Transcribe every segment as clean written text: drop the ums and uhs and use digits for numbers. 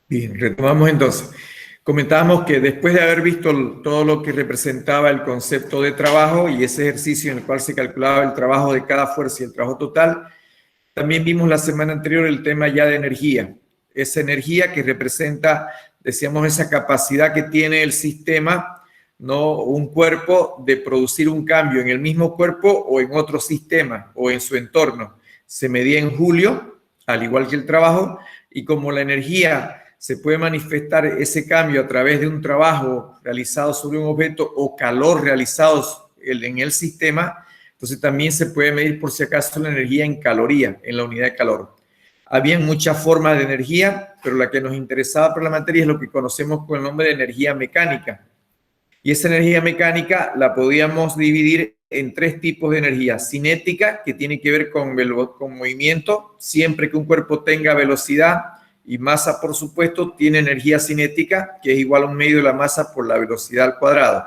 Bien, retomamos entonces. Comentábamos que después de haber visto todo lo que representaba el concepto de trabajo y ese ejercicio en el cual se calculaba el trabajo de cada fuerza y el trabajo total, también vimos la semana anterior el tema ya de energía. Esa energía que representa, decíamos, esa capacidad que tiene el sistema, no un cuerpo, de producir un cambio en el mismo cuerpo o en otro sistema o en su entorno. Se medía en Julio, al igual que el trabajo, y como la energía se puede manifestar ese cambio a través de un trabajo realizado sobre un objeto o calor realizado en el sistema, entonces también se puede medir por si acaso la energía en caloría, en la unidad de calor. Había muchas formas de energía, pero la que nos interesaba por la materia es lo que conocemos con el nombre de energía mecánica. Y esa energía mecánica la podíamos dividir en tres tipos de energía. Cinética, que tiene que ver con movimiento. Siempre que un cuerpo tenga velocidad y masa, por supuesto, tiene energía cinética, que es igual a un medio de la masa por la velocidad al cuadrado.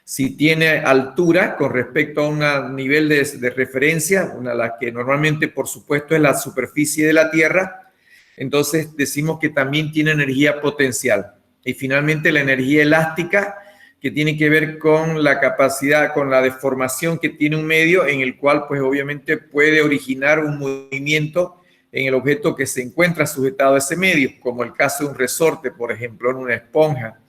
Si tiene altura con respecto a un nivel de referencia, la que normalmente, por supuesto, es la superficie de la Tierra, entonces decimos que también tiene energía potencial. Y finalmente la energía elástica, que tiene que ver con la capacidad, con la deformación que tiene un medio en el cual, pues obviamente puede originar un movimiento en el objeto que se encuentra sujetado a ese medio, como el caso de un resorte, por ejemplo, en una esponja.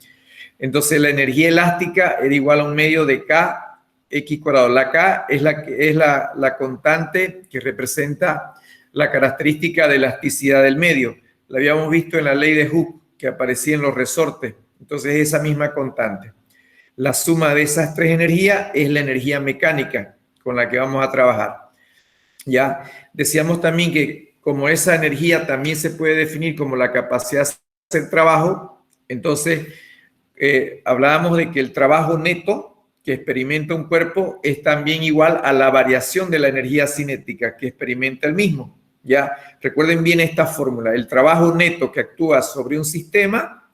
Entonces la energía elástica era igual a un medio de K, X cuadrado. La K es la constante que representa la característica de elasticidad del medio. La habíamos visto en la ley de Hooke, que aparecía en los resortes. Entonces es esa misma constante. La suma de esas tres energías es la energía mecánica con la que vamos a trabajar. Ya decíamos también que como esa energía también se puede definir como la capacidad de hacer trabajo, entonces hablábamos de que el trabajo neto que experimenta un cuerpo es también igual a la variación de la energía cinética que experimenta el mismo. Ya recuerden bien esta fórmula: el trabajo neto que actúa sobre un sistema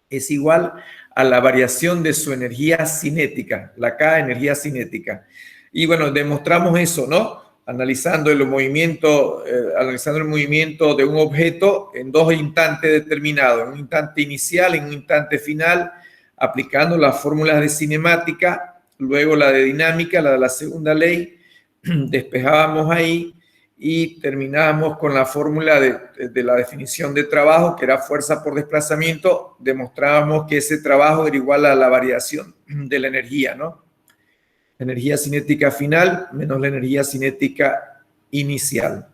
es igual a la variación de su energía cinética, la K, energía cinética. Y bueno, demostramos eso, ¿no? Analizando el movimiento de un objeto en dos instantes determinados, en un instante inicial, en un instante final, aplicando las fórmulas de cinemática, luego la de dinámica, la de la segunda ley, despejábamos ahí y terminábamos con la fórmula de la definición de trabajo, que era fuerza por desplazamiento. Demostrábamos que ese trabajo era igual a la variación de la energía, ¿no? Energía cinética final menos la energía cinética inicial.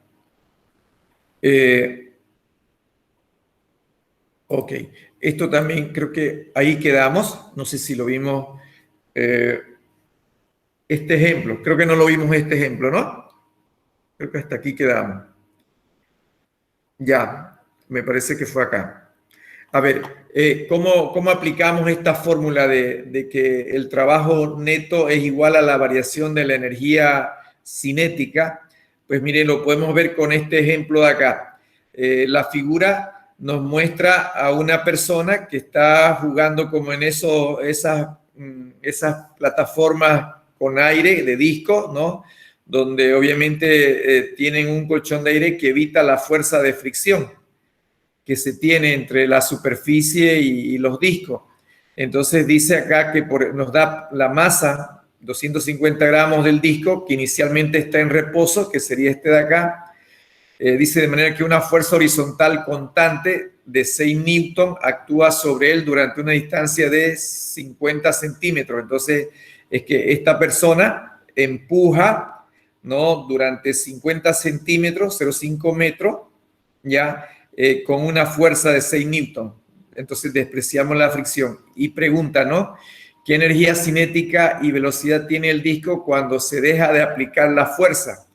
Ok, esto también creo que ahí quedamos. No sé si lo vimos. Este ejemplo, creo que no lo vimos este ejemplo, ¿no? Creo que hasta aquí quedamos. Ya, me parece que fue acá. A ver, ¿cómo aplicamos esta fórmula de que el trabajo neto es igual a la variación de la energía cinética? Pues mire, lo podemos ver con este ejemplo de acá. La figura nos muestra a una persona que está jugando como en esas plataformas con aire de disco, ¿no? Donde obviamente tienen un colchón de aire que evita la fuerza de fricción que se tiene entre la superficie y los discos. Entonces dice acá que nos da la masa, 250 gramos del disco, que inicialmente está en reposo, que sería este de acá. Dice de manera que una fuerza horizontal constante de 6 newton actúa sobre él durante una distancia de 50 centímetros. Entonces es que esta persona empuja, ¿no?, durante 50 centímetros, 0,5 metros, ya, con una fuerza de 6 newton. Entonces despreciamos la fricción. Y pregunta, ¿no?, ¿qué energía cinética y velocidad tiene el disco cuando se deja de aplicar la fuerza?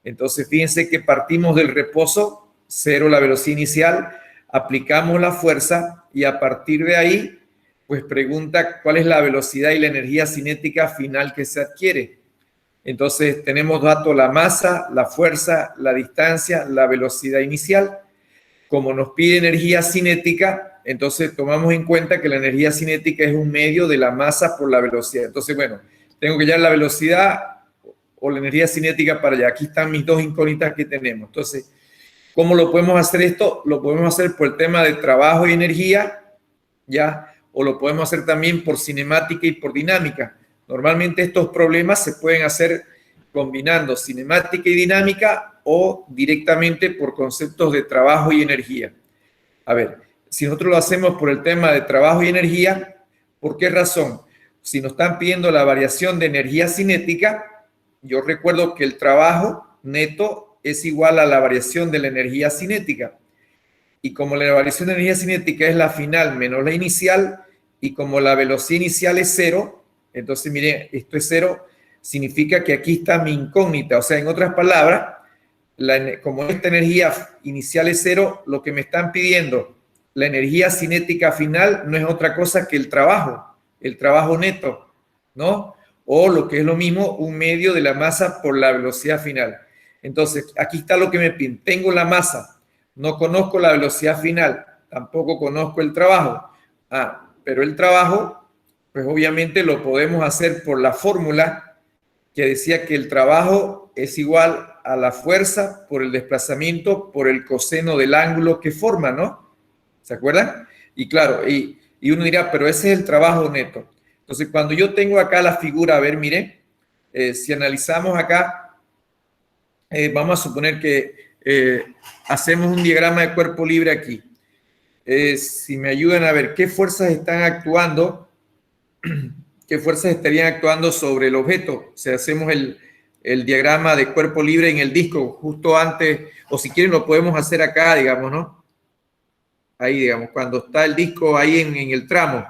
Entonces fíjense que partimos del reposo, 0 la velocidad inicial, aplicamos la fuerza y a partir de ahí, pues pregunta cuál es la velocidad y la energía cinética final que se adquiere. Entonces tenemos datos: la masa, la fuerza, la distancia, la velocidad inicial. Como nos pide energía cinética, entonces tomamos en cuenta que la energía cinética es un medio de la masa por la velocidad. Entonces, bueno, tengo que hallar la velocidad o la energía cinética para allá. Aquí están mis dos incógnitas que tenemos. Entonces, ¿Cómo lo podemos hacer esto? Lo podemos hacer por el tema de trabajo y energía, ¿ya? O lo podemos hacer también por cinemática y por dinámica. Normalmente estos problemas se pueden hacer combinando cinemática y dinámica o directamente por conceptos de trabajo y energía. A ver, si nosotros lo hacemos por el tema de trabajo y energía, ¿por qué razón? Si nos están pidiendo la variación de energía cinética, yo recuerdo que el trabajo neto es igual a la variación de la energía cinética. Y como la variación de energía cinética es la final menos la inicial, y como la velocidad inicial es cero, entonces miren, esto es cero, significa que aquí está mi incógnita. O sea, en otras palabras, como esta energía inicial es cero, lo que me están pidiendo, la energía cinética final no es otra cosa que el trabajo neto, ¿no? O lo que es lo mismo, un medio de la masa por la velocidad final. Entonces, aquí está lo que me piden. Tengo la masa, no conozco la velocidad final, tampoco conozco el trabajo. Pero el trabajo, pues obviamente lo podemos hacer por la fórmula que decía que el trabajo es igual a la fuerza por el desplazamiento por el coseno del ángulo que forma, ¿no? ¿Se acuerdan? Y claro, y uno dirá, pero ese es el trabajo neto. Entonces, cuando yo tengo acá la figura, a ver, mire, si analizamos acá, vamos a suponer que hacemos un diagrama de cuerpo libre aquí. Si me ayudan a ver qué fuerzas están actuando, qué fuerzas estarían actuando sobre el objeto. Si hacemos el diagrama de cuerpo libre en el disco justo antes, o si quieren lo podemos hacer acá, digamos, ¿no? Ahí, digamos, cuando está el disco ahí en el tramo,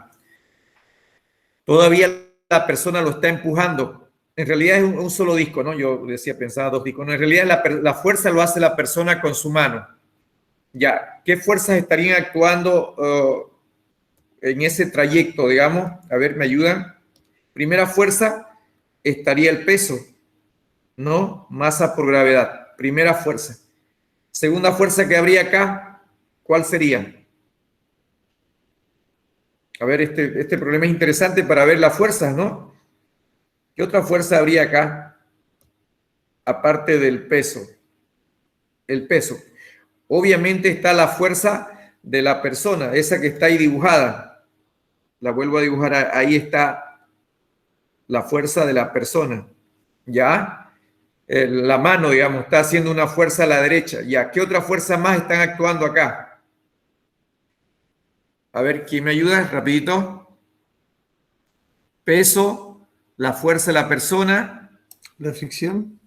todavía la persona lo está empujando. En realidad es un solo disco, ¿no? Yo decía, pensaba dos discos. No, en realidad la fuerza lo hace la persona con su mano. Ya, ¿qué fuerzas estarían actuando en ese trayecto, digamos? A ver, ¿me ayudan? Primera fuerza estaría el peso, ¿no? Masa por gravedad. Primera fuerza. Segunda fuerza que habría acá, ¿cuál sería? A ver, este problema es interesante para ver las fuerzas, ¿no? ¿Qué otra fuerza habría acá? Aparte del peso. El peso. Obviamente está la fuerza de la persona, esa que está ahí dibujada. La vuelvo a dibujar, ahí está la fuerza de la persona. ¿Ya? La mano, digamos, está haciendo una fuerza a la derecha. ¿Ya? ¿Qué otra fuerza más están actuando acá? A ver, ¿quién me ayuda? Rapidito. Peso, la fuerza de la persona. La fricción.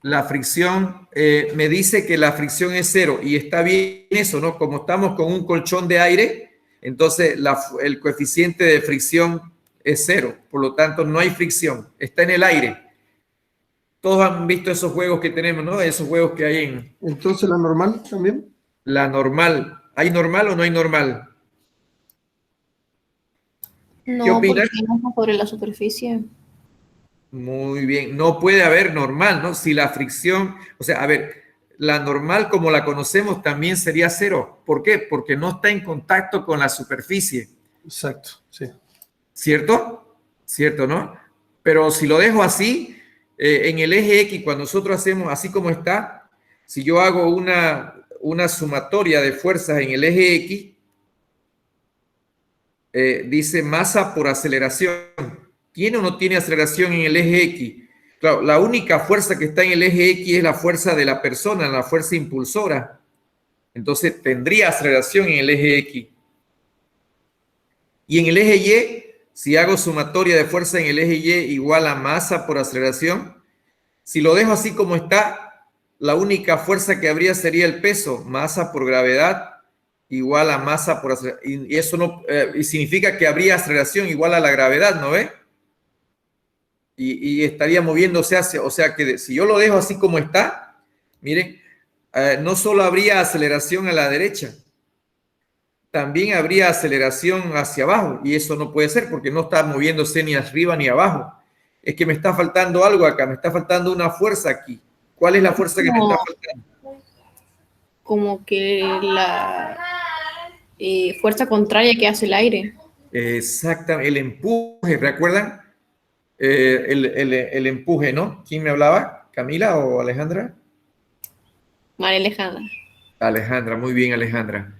La fricción, me dice que la fricción es cero y está bien eso, ¿no? Como estamos con un colchón de aire, entonces el coeficiente de fricción es cero, por lo tanto no hay fricción, está en el aire. Todos han visto esos juegos que tenemos, ¿no? Esos juegos que hay en... Entonces la normal también. La normal. ¿Hay normal o no hay normal? ¿Qué No, porque opinas? no sobre la superficie. Muy bien, no puede haber normal, ¿no? Si la fricción, o sea, a ver, la normal como la conocemos también sería cero. ¿Por qué? Porque no está en contacto con la superficie. Exacto, sí. ¿Cierto? ¿Cierto, no? Pero si lo dejo así, en el eje X, cuando nosotros hacemos así como está, si yo hago una sumatoria de fuerzas en el eje X, dice masa por aceleración. ¿Tiene o no tiene aceleración en el eje X? Claro, la única fuerza que está en el eje X es la fuerza de la persona, la fuerza impulsora. Entonces tendría aceleración en el eje X. Y en el eje Y, si hago sumatoria de fuerza en el eje Y igual a masa por aceleración, si lo dejo así como está, la única fuerza que habría sería el peso, masa por gravedad igual a masa por aceleración. Y eso no, y significa que habría aceleración igual a la gravedad, ¿no ve? Y estaría moviéndose hacia, o sea que si yo lo dejo así como está, miren, no solo habría aceleración a la derecha, también habría aceleración hacia abajo, y eso no puede ser porque no está moviéndose ni arriba ni abajo. Es que me está faltando algo acá, me está faltando una fuerza aquí. ¿Cuál es la fuerza que me está faltando? Como que la fuerza contraria que hace el aire. Exactamente, el empuje, ¿recuerdan? El empuje, ¿no? ¿Quién me hablaba? ¿Camila o Alejandra? María Alejandra. Alejandra, muy bien, Alejandra.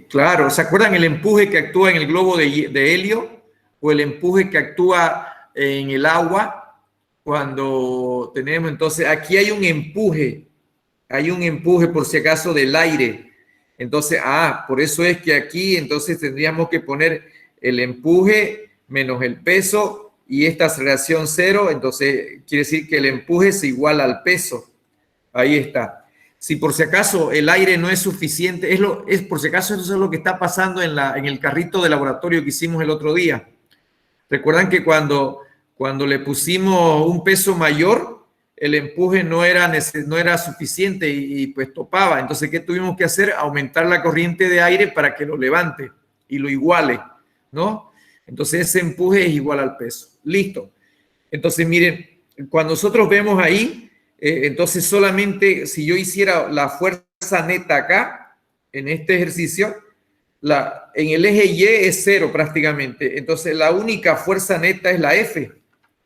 Claro, ¿se acuerdan el empuje que actúa en el globo de helio o el empuje que actúa en el agua cuando tenemos? Entonces, aquí hay un empuje por si acaso del aire. Entonces, por eso es que aquí entonces tendríamos que poner el empuje menos el peso y esta aceleración cero. Entonces, quiere decir que el empuje es igual al peso. Ahí está. Si por si acaso el aire no es suficiente, es por si acaso eso es lo que está pasando en el carrito de laboratorio que hicimos el otro día. Recuerdan que cuando le pusimos un peso mayor, el empuje no era suficiente y pues topaba. Entonces, ¿qué tuvimos que hacer? Aumentar la corriente de aire para que lo levante y lo iguale, ¿no? Entonces, ese empuje es igual al peso. Listo. Entonces, miren, cuando nosotros vemos ahí, entonces solamente si yo hiciera la fuerza neta acá, en este ejercicio, en el eje Y es 0 prácticamente. Entonces, la única fuerza neta es la F,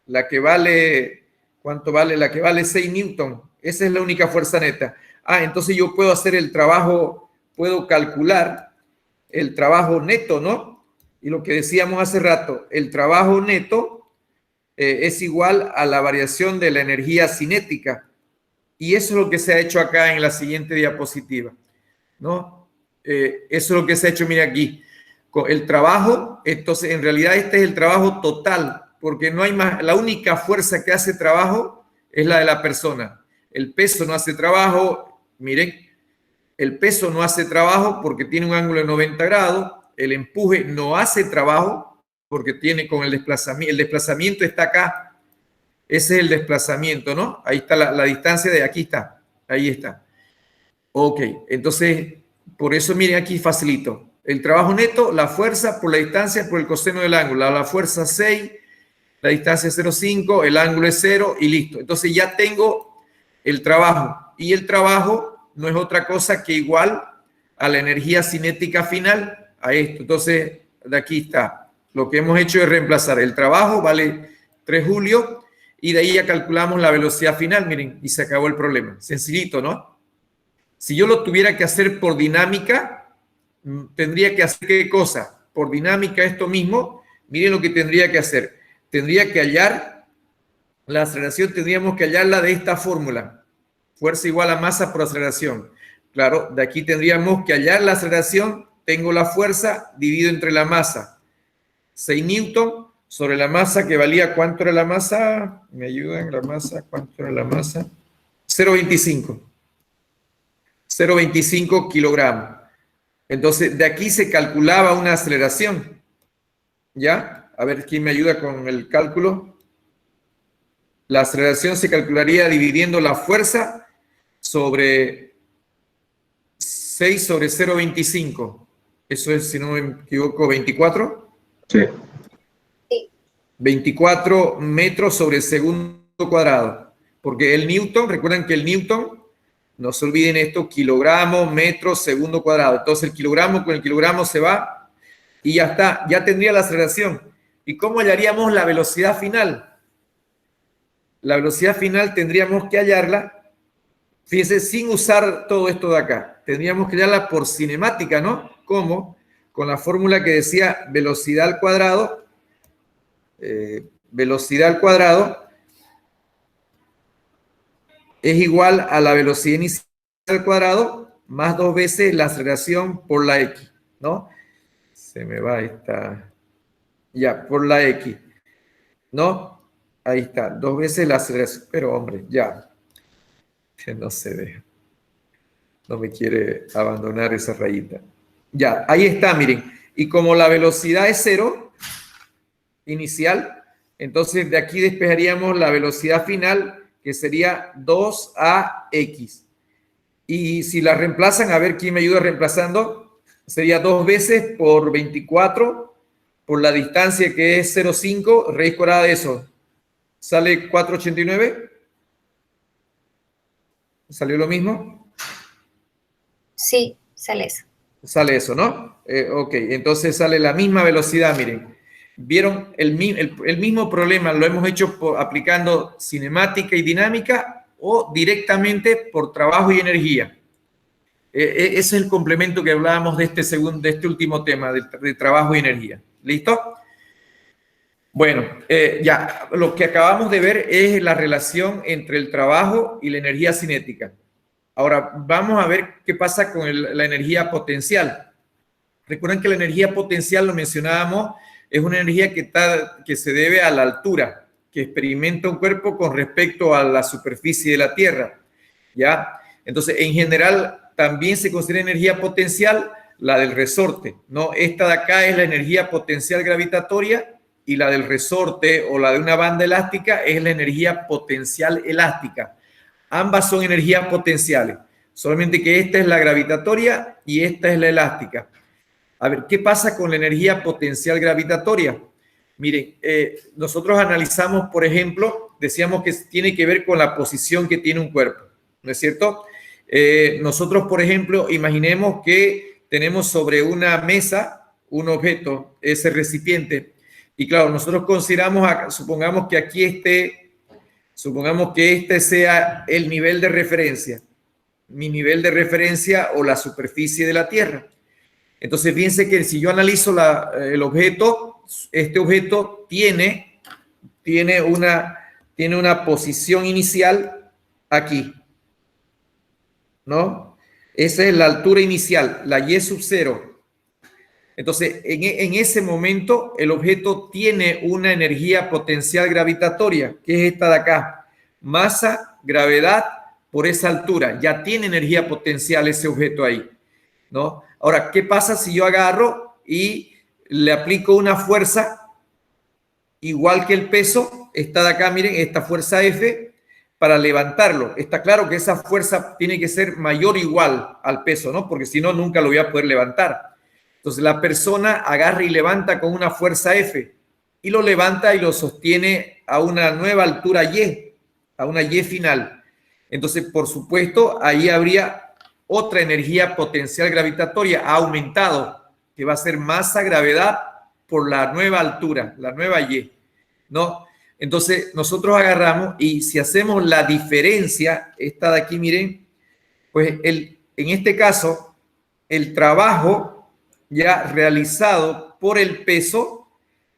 la que vale, ¿cuánto vale? La que vale 6 newton. Esa es la única fuerza neta. Entonces yo puedo hacer el trabajo, puedo calcular el trabajo neto, ¿no? Y lo que decíamos hace rato, el trabajo neto es igual a la variación de la energía cinética. Y eso es lo que se ha hecho acá en la siguiente diapositiva, ¿no? Eso es lo que se ha hecho, mira aquí, con el trabajo. Entonces, en realidad este es el trabajo total, porque no hay más, la única fuerza que hace trabajo es la de la persona. El peso no hace trabajo, miren, el peso no hace trabajo porque tiene un ángulo de 90 grados, el empuje no hace trabajo porque tiene con el desplazamiento está acá, ese es el desplazamiento, ¿no? Ahí está la distancia de aquí está, ahí está. Ok, entonces, por eso miren aquí facilito. El trabajo neto, la fuerza por la distancia por el coseno del ángulo. La fuerza 6, la distancia es 0,5, el ángulo es 0 y listo. Entonces ya tengo el trabajo. Y el trabajo no es otra cosa que igual a la energía cinética final, a esto. Entonces, de aquí está. Lo que hemos hecho es reemplazar el trabajo, vale 3 julios, y de ahí ya calculamos la velocidad final, miren, y se acabó el problema. Sencillito, ¿no? Si yo lo tuviera que hacer por dinámica, tendría que hacer ¿qué cosa? Por dinámica esto mismo, miren lo que tendría que hacer. Tendría que hallar la aceleración, tendríamos que hallarla de esta fórmula. Fuerza igual a masa por aceleración. Claro, de aquí tendríamos que hallar la aceleración, tengo la fuerza dividido entre la masa. 6 newton sobre la masa que valía, ¿cuánto era la masa? ¿Me ayudan? La masa, ¿cuánto era la masa? 0,25. 0,25 kilogramos. Entonces, de aquí se calculaba una aceleración. ¿Ya? A ver, ¿quién me ayuda con el cálculo? La aceleración se calcularía dividiendo la fuerza sobre 6 sobre 0,25. Eso es, si no me equivoco, 24. Sí. 24 metros sobre segundo cuadrado. Porque el newton, recuerden que el newton, no se olviden esto, kilogramo, metro, segundo cuadrado. Entonces el kilogramo con el kilogramo se va y ya está, ya tendría la aceleración. ¿Y cómo hallaríamos la velocidad final? La velocidad final tendríamos que hallarla, fíjense, sin usar todo esto de acá. Tendríamos que hallarla por cinemática, ¿no? ¿Cómo? Con la fórmula que decía velocidad al cuadrado. Velocidad al cuadrado es igual a la velocidad inicial al cuadrado más 2 veces la aceleración por la X, ¿no? Se me va esta. Ya, por la X, ¿no? Ahí está, 2 veces la aceleración. Pero, hombre, ya. Que no se deja. No me quiere abandonar esa rayita. Ya, ahí está, miren. Y como la velocidad es 0 inicial, entonces de aquí despejaríamos la velocidad final, que sería 2AX. Y si la reemplazan, a ver quién me ayuda reemplazando, sería 2 veces por 24, por la distancia que es 0,5, raíz cuadrada de eso. ¿Sale 4,89? ¿Salió lo mismo? Sí, sale eso. Sale eso, ¿no? Ok, entonces sale la misma velocidad, miren. ¿Vieron el mismo problema? Lo hemos hecho aplicando cinemática y dinámica o directamente por trabajo y energía. Ese es el complemento que hablábamos de este último tema, de trabajo y energía. ¿Listo? Bueno, ya, lo que acabamos de ver es la relación entre el trabajo y la energía cinética. Ahora, vamos a ver qué pasa con la energía potencial. Recuerden que la energía potencial, lo mencionábamos, es una energía que se debe a la altura que experimenta un cuerpo con respecto a la superficie de la Tierra. ¿Ya? Entonces, en general, también se considera energía potencial la del resorte, ¿no? Esta de acá es la energía potencial gravitatoria y la del resorte o la de una banda elástica es la energía potencial elástica. Ambas son energías potenciales, solamente que esta es la gravitatoria y esta es la elástica. A ver, ¿qué pasa con la energía potencial gravitatoria? Miren, nosotros analizamos, por ejemplo, decíamos que tiene que ver con la posición que tiene un cuerpo, ¿no es cierto? Nosotros, por ejemplo, imaginemos que tenemos sobre una mesa un objeto, ese recipiente, y claro, nosotros consideramos, supongamos que este sea el nivel de referencia, mi nivel de referencia o la superficie de la Tierra. Entonces, fíjense que si yo analizo el objeto, este objeto tiene una posición inicial aquí, ¿no? Esa es la altura inicial, la y sub 0. Entonces, en ese momento, el objeto tiene una energía potencial gravitatoria, que es esta de acá. Masa, gravedad, por esa altura. Ya tiene energía potencial ese objeto ahí, ¿no? Ahora, ¿qué pasa si yo agarro y le aplico una fuerza igual que el peso? Esta de acá, miren, esta fuerza F, para levantarlo. Está claro que esa fuerza tiene que ser mayor o igual al peso, ¿no? Porque si no, nunca lo voy a poder levantar. Entonces la persona agarra y levanta con una fuerza F y lo levanta y lo sostiene a una nueva altura Y, a una Y final. Entonces, por supuesto, ahí habría otra energía potencial gravitatoria, ha aumentado, que va a ser masa, gravedad por la nueva altura, la nueva Y, ¿no? Entonces, nosotros agarramos y si hacemos la diferencia, esta de aquí, miren, pues en este caso, el trabajo ya realizado por el peso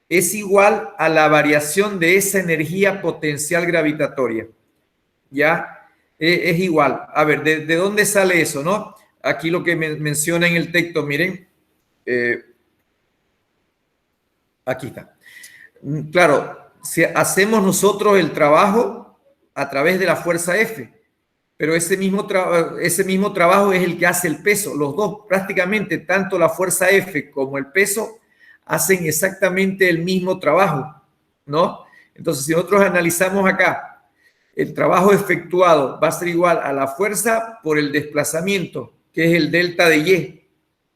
es igual a la variación de esa energía potencial gravitatoria. ¿Ya? Es igual. A ver, ¿de dónde sale eso, no? Aquí lo que menciona en el texto, miren. Aquí está. Claro, si hacemos nosotros el trabajo a través de la fuerza F, pero ese mismo trabajo es el que hace el peso. Los dos, prácticamente, tanto la fuerza F como el peso, hacen exactamente el mismo trabajo, ¿no? Entonces, si nosotros analizamos acá, el trabajo efectuado va a ser igual a la fuerza por el desplazamiento, que es el delta de Y,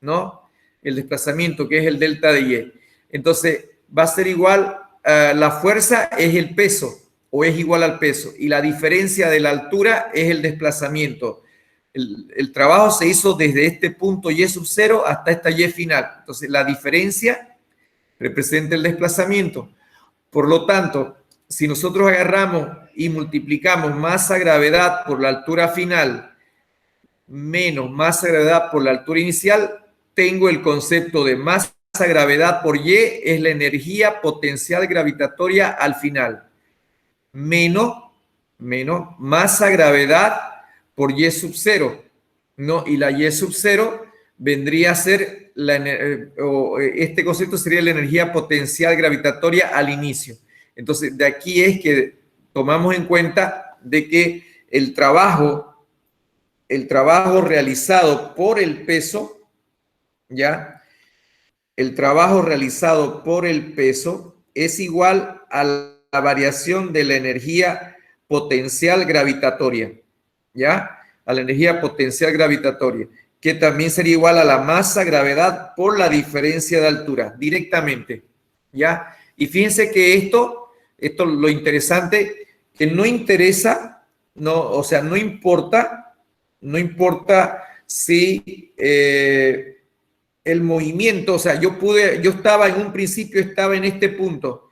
¿no? El desplazamiento, que es el delta de Y. Entonces, va a ser igual, la fuerza es el peso, o es igual al peso, y la diferencia de la altura es el desplazamiento. El trabajo se hizo desde este punto Y sub 0 hasta esta Y final. Entonces, la diferencia representa el desplazamiento. Por lo tanto, si nosotros agarramos y multiplicamos masa gravedad por la altura final menos masa gravedad por la altura inicial, tengo el concepto de masa gravedad por Y, es la energía potencial gravitatoria al final. Menos masa gravedad por Y sub 0, ¿no? Y la Y sub 0 vendría a ser, este concepto sería la energía potencial gravitatoria al inicio. Entonces, de aquí es que tomamos en cuenta de que el trabajo realizado por el peso, ¿ya? El trabajo realizado por el peso es igual a la variación de la energía potencial gravitatoria, ¿ya? A la energía potencial gravitatoria, que también sería igual a la masa gravedad por la diferencia de altura, directamente, ¿ya? Y fíjense que esto lo interesante, que no interesa, no, o sea, no importa si el movimiento, o sea, yo estaba en un principio, estaba en este punto,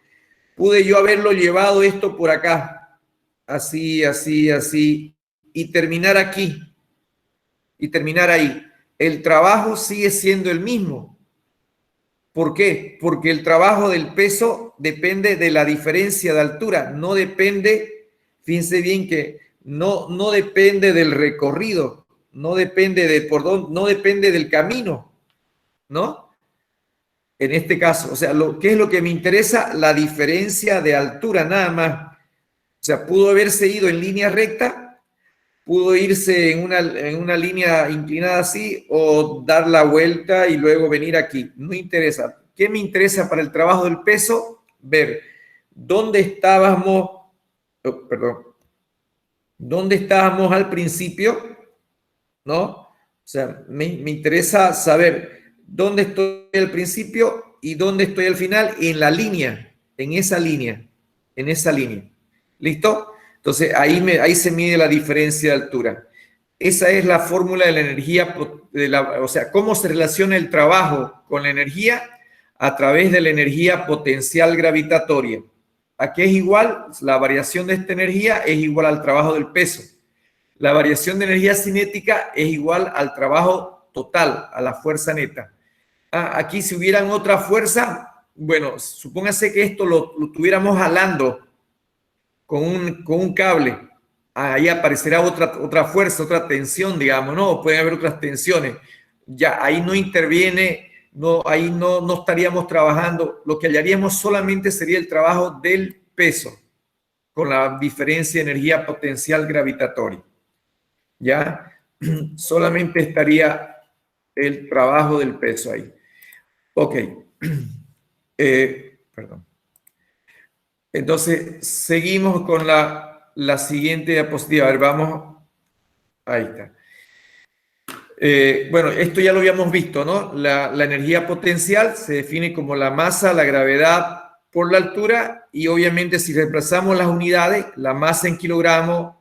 pude yo haberlo llevado esto por acá, así, así, así, y terminar aquí. y terminar ahí. El trabajo sigue siendo el mismo. ¿Por qué? Porque el trabajo del peso depende de la diferencia de altura, no depende, fíjense bien que no depende del recorrido, no depende de por dónde, no depende del camino, ¿no? En este caso, o sea, ¿qué es lo que me interesa? La diferencia de altura, nada más. O sea, pudo haberse ido en línea recta, pudo irse en una línea inclinada así o dar la vuelta y luego venir aquí. No interesa. ¿Qué me interesa para el trabajo del peso? Ver dónde estábamos, dónde estábamos al principio, ¿no? O sea, me interesa saber dónde estoy al principio y dónde estoy al final en la línea, en esa línea. ¿Listo? Entonces, ahí se mide la diferencia de altura. Esa es la fórmula de la energía, o sea, cómo se relaciona el trabajo con la energía a través de la energía potencial gravitatoria. ¿A qué es igual? La variación de esta energía es igual al trabajo del peso. La variación de energía cinética es igual al trabajo total, a la fuerza neta. Aquí si hubieran otra fuerza, bueno, supóngase que esto lo estuviéramos jalando con un cable. Ahí aparecerá otra fuerza, otra tensión, digamos, ¿no? Pueden haber otras tensiones. Ya ahí no interviene, ahí no estaríamos trabajando. Lo que hallaríamos solamente sería el trabajo del peso, con la diferencia de energía potencial gravitatoria. ¿Ya? Solamente estaría el trabajo del peso ahí. Ok. Perdón. Entonces, seguimos con la siguiente diapositiva. A ver, vamos. Ahí está. Bueno, esto ya lo habíamos visto, ¿no? La energía potencial se define como la masa, la gravedad por la altura y obviamente si reemplazamos las unidades, la masa en kilogramos,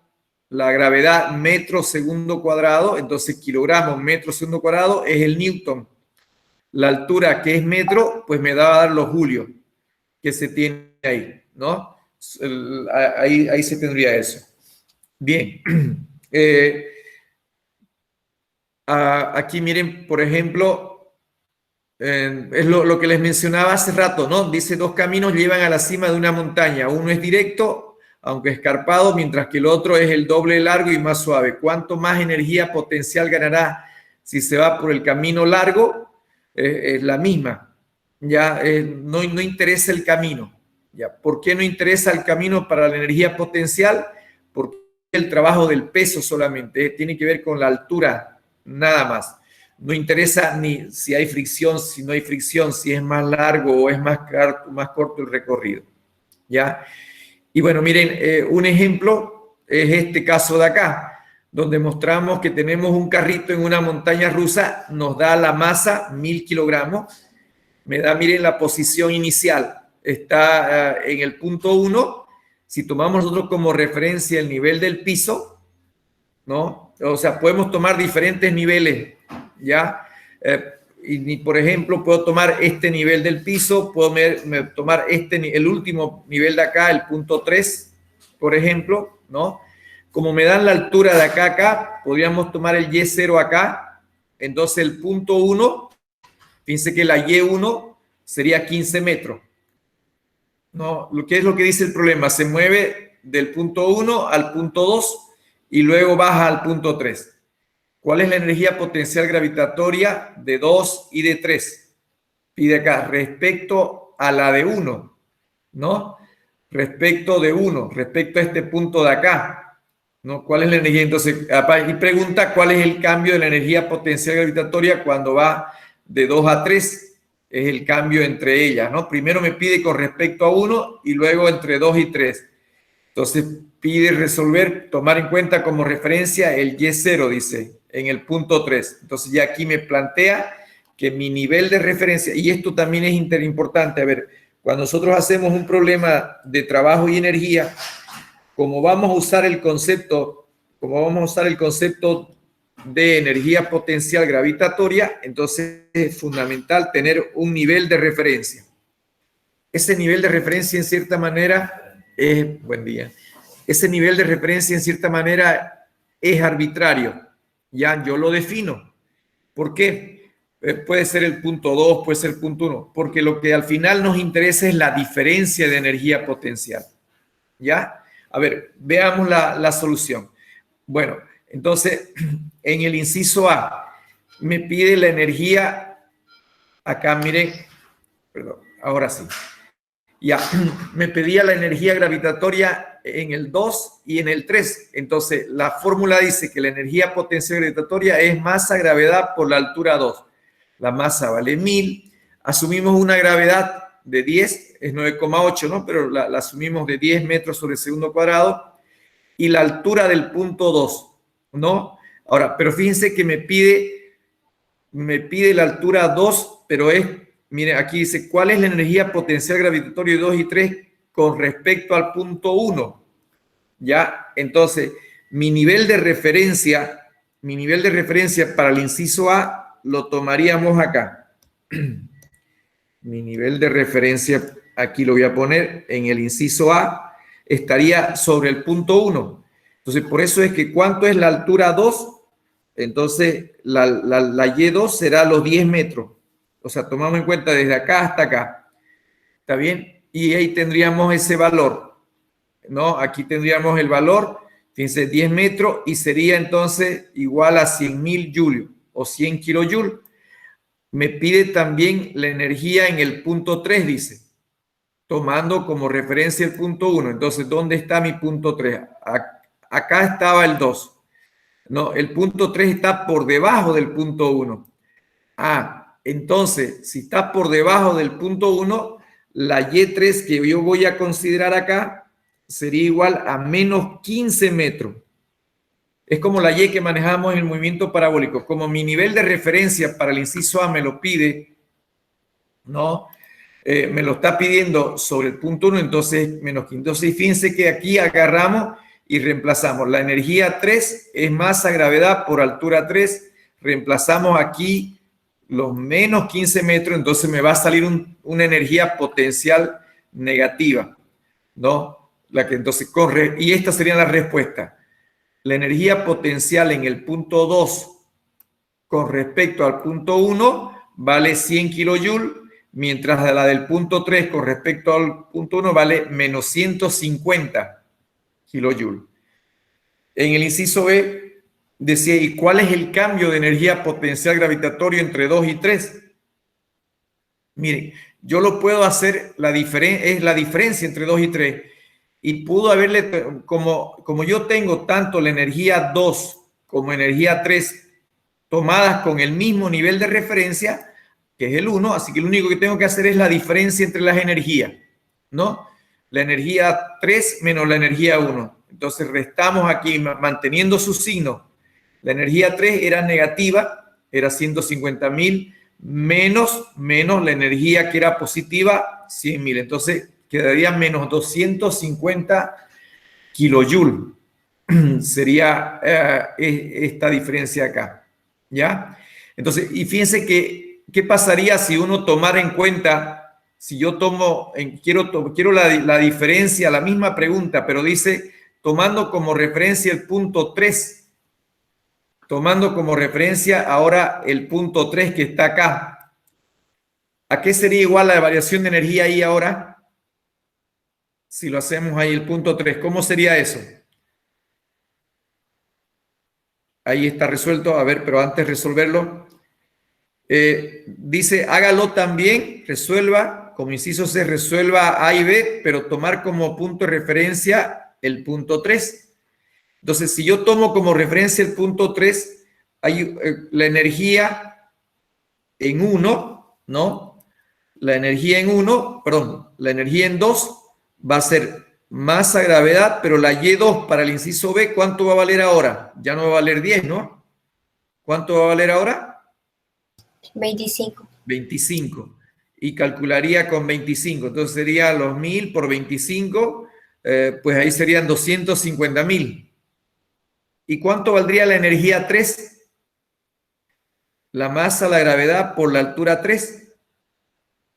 la gravedad metro segundo cuadrado, entonces kilogramos metro segundo cuadrado es el newton. La altura que es metro, pues me va a dar los julios que se tiene ahí, ¿no? Ahí se tendría eso. Bien. Aquí miren, por ejemplo, es lo que les mencionaba hace rato, ¿no? Dice, 2 caminos llevan a la cima de una montaña. Uno es directo, aunque escarpado, mientras que el otro es el doble largo y más suave. ¿Cuánto más energía potencial ganará si se va por el camino largo? Es la misma. Ya no interesa el camino. Ya, ¿por qué no interesa el camino para la energía potencial? Porque el trabajo del peso solamente tiene que ver con la altura, nada más. No interesa ni si hay fricción, si no hay fricción, si es más largo o es más corto el recorrido. ¿Ya? Y bueno, miren, un ejemplo es este caso de acá, donde mostramos que tenemos un carrito en una montaña rusa, nos da la masa, 1000 kilogramos, me da, miren, la posición inicial, está en el punto 1, si tomamos nosotros como referencia el nivel del piso, ¿no? O sea, podemos tomar diferentes niveles, ¿ya? Y por ejemplo, puedo tomar este nivel del piso, puedo tomar el último nivel de acá, el punto 3, por ejemplo, ¿no? Como me dan la altura de acá a acá, podríamos tomar el Y0 acá, entonces el punto 1, fíjense que la Y1 sería 15 metros. ¿No? ¿Qué es lo que dice el problema? Se mueve del punto 1 al punto 2 y luego baja al punto 3. ¿Cuál es la energía potencial gravitatoria de 2 y de 3? Pide acá, respecto a la de 1, ¿no? Respecto a este punto de acá, ¿no? ¿Cuál es la energía? Entonces, y pregunta cuál es el cambio de la energía potencial gravitatoria cuando va de 2 a 3. Es el cambio entre ellas, ¿no? Primero me pide con respecto a 1 y luego entre 2 y 3. Entonces, pide resolver, tomar en cuenta como referencia el Y0, dice, en el punto 3. Entonces, ya aquí me plantea que mi nivel de referencia, y esto también es importante, a ver, cuando nosotros hacemos un problema de trabajo y energía, como vamos a usar el concepto de energía potencial gravitatoria, entonces es fundamental tener un nivel de referencia. Ese nivel de referencia, en cierta manera, ese nivel de referencia, en cierta manera, es arbitrario, Ya, yo lo defino. ¿Por qué? Puede ser el punto 2, puede ser el punto 1, porque lo que al final nos interesa es la diferencia de energía potencial. ¿Ya? A ver, veamos la solución. Bueno, entonces, en el inciso A, me pide la energía, acá miren, perdón, ahora sí. Ya, me pedía la energía gravitatoria en el 2 y en el 3. Entonces, la fórmula dice que la energía potencial gravitatoria es masa gravedad por la altura 2. La masa vale 1000. Asumimos una gravedad de 10, es 9,8, ¿no? Pero la asumimos de 10 metros sobre segundo cuadrado. Y la altura del punto 2, ¿no? Ahora, pero fíjense que me pide la altura 2, pero es, miren, aquí dice, ¿cuál es la energía potencial gravitatoria de 2 y 3 con respecto al punto 1? Ya, entonces, mi nivel de referencia para el inciso A lo tomaríamos acá. Mi nivel de referencia, aquí lo voy a poner en el inciso A, estaría sobre el punto 1. Entonces, por eso es que ¿cuánto es la altura 2? Entonces, la Y2 será los 10 metros. O sea, tomamos en cuenta desde acá hasta acá. ¿Está bien? Y ahí tendríamos ese valor, ¿no? Aquí tendríamos el valor, fíjense, 10 metros y sería entonces igual a 100.000 julios o 100 kilojoules. Me pide también la energía en el punto 3, dice, tomando como referencia el punto 1. Entonces, ¿dónde está mi punto 3? Acá estaba el 2. No, el punto 3 está por debajo del punto 1. Entonces, si está por debajo del punto 1, la Y3 que yo voy a considerar acá sería igual a menos 15 metros. Es como la Y que manejamos en el movimiento parabólico. Como mi nivel de referencia para el inciso A me lo pide, ¿no? Me lo está pidiendo sobre el punto 1, entonces menos 15. Entonces, fíjense que aquí agarramos y reemplazamos. La energía 3 es masa gravedad por altura 3. Reemplazamos aquí los menos 15 metros, entonces me va a salir una energía potencial negativa, ¿no? La que entonces corre, y esta sería la respuesta. La energía potencial en el punto 2 con respecto al punto 1 vale 100 kilojoules, mientras la del punto 3 con respecto al punto 1 vale menos 150 kilojoules. En el inciso B decía, ¿y cuál es el cambio de energía potencial gravitatoria entre 2 y 3? Miren, yo lo puedo hacer, es la diferencia entre 2 y 3. Y pudo haberle, como yo tengo tanto la energía 2 como energía 3 tomadas con el mismo nivel de referencia, que es el 1, así que lo único que tengo que hacer es la diferencia entre las energías, ¿no? La energía 3 menos la energía 1. Entonces restamos aquí manteniendo su signo. La energía 3 era negativa, era 150.000, menos la energía que era positiva, 100.000. Entonces quedaría menos 250 kilojoules. Sería esta diferencia acá, ¿ya? Entonces, y fíjense que, ¿qué pasaría si uno tomara en cuenta, si yo tomo, quiero la diferencia, la misma pregunta, pero dice, tomando como referencia el punto 3, tomando como referencia ahora el punto 3 que está acá, ¿a qué sería igual la variación de energía ahí ahora? Si lo hacemos ahí el punto 3, ¿cómo sería eso? Ahí está resuelto. A ver, pero antes de resolverlo, dice, hágalo también, resuelva, como inciso C, resuelva A y B, pero tomar como punto de referencia el punto 3. Entonces, si yo tomo como referencia el punto 3, hay la energía en 1, ¿no? La energía en 1, perdón, la energía en 2 va a ser masa gravedad, pero la Y2 para el inciso B, ¿cuánto va a valer ahora? Ya no va a valer 10, ¿no? ¿Cuánto va a valer ahora? 25. 25. Y calcularía con 25. Entonces sería los 1000 por 25, pues ahí serían 250.000. ¿Y cuánto valdría la energía 3? La masa, la gravedad por la altura 3.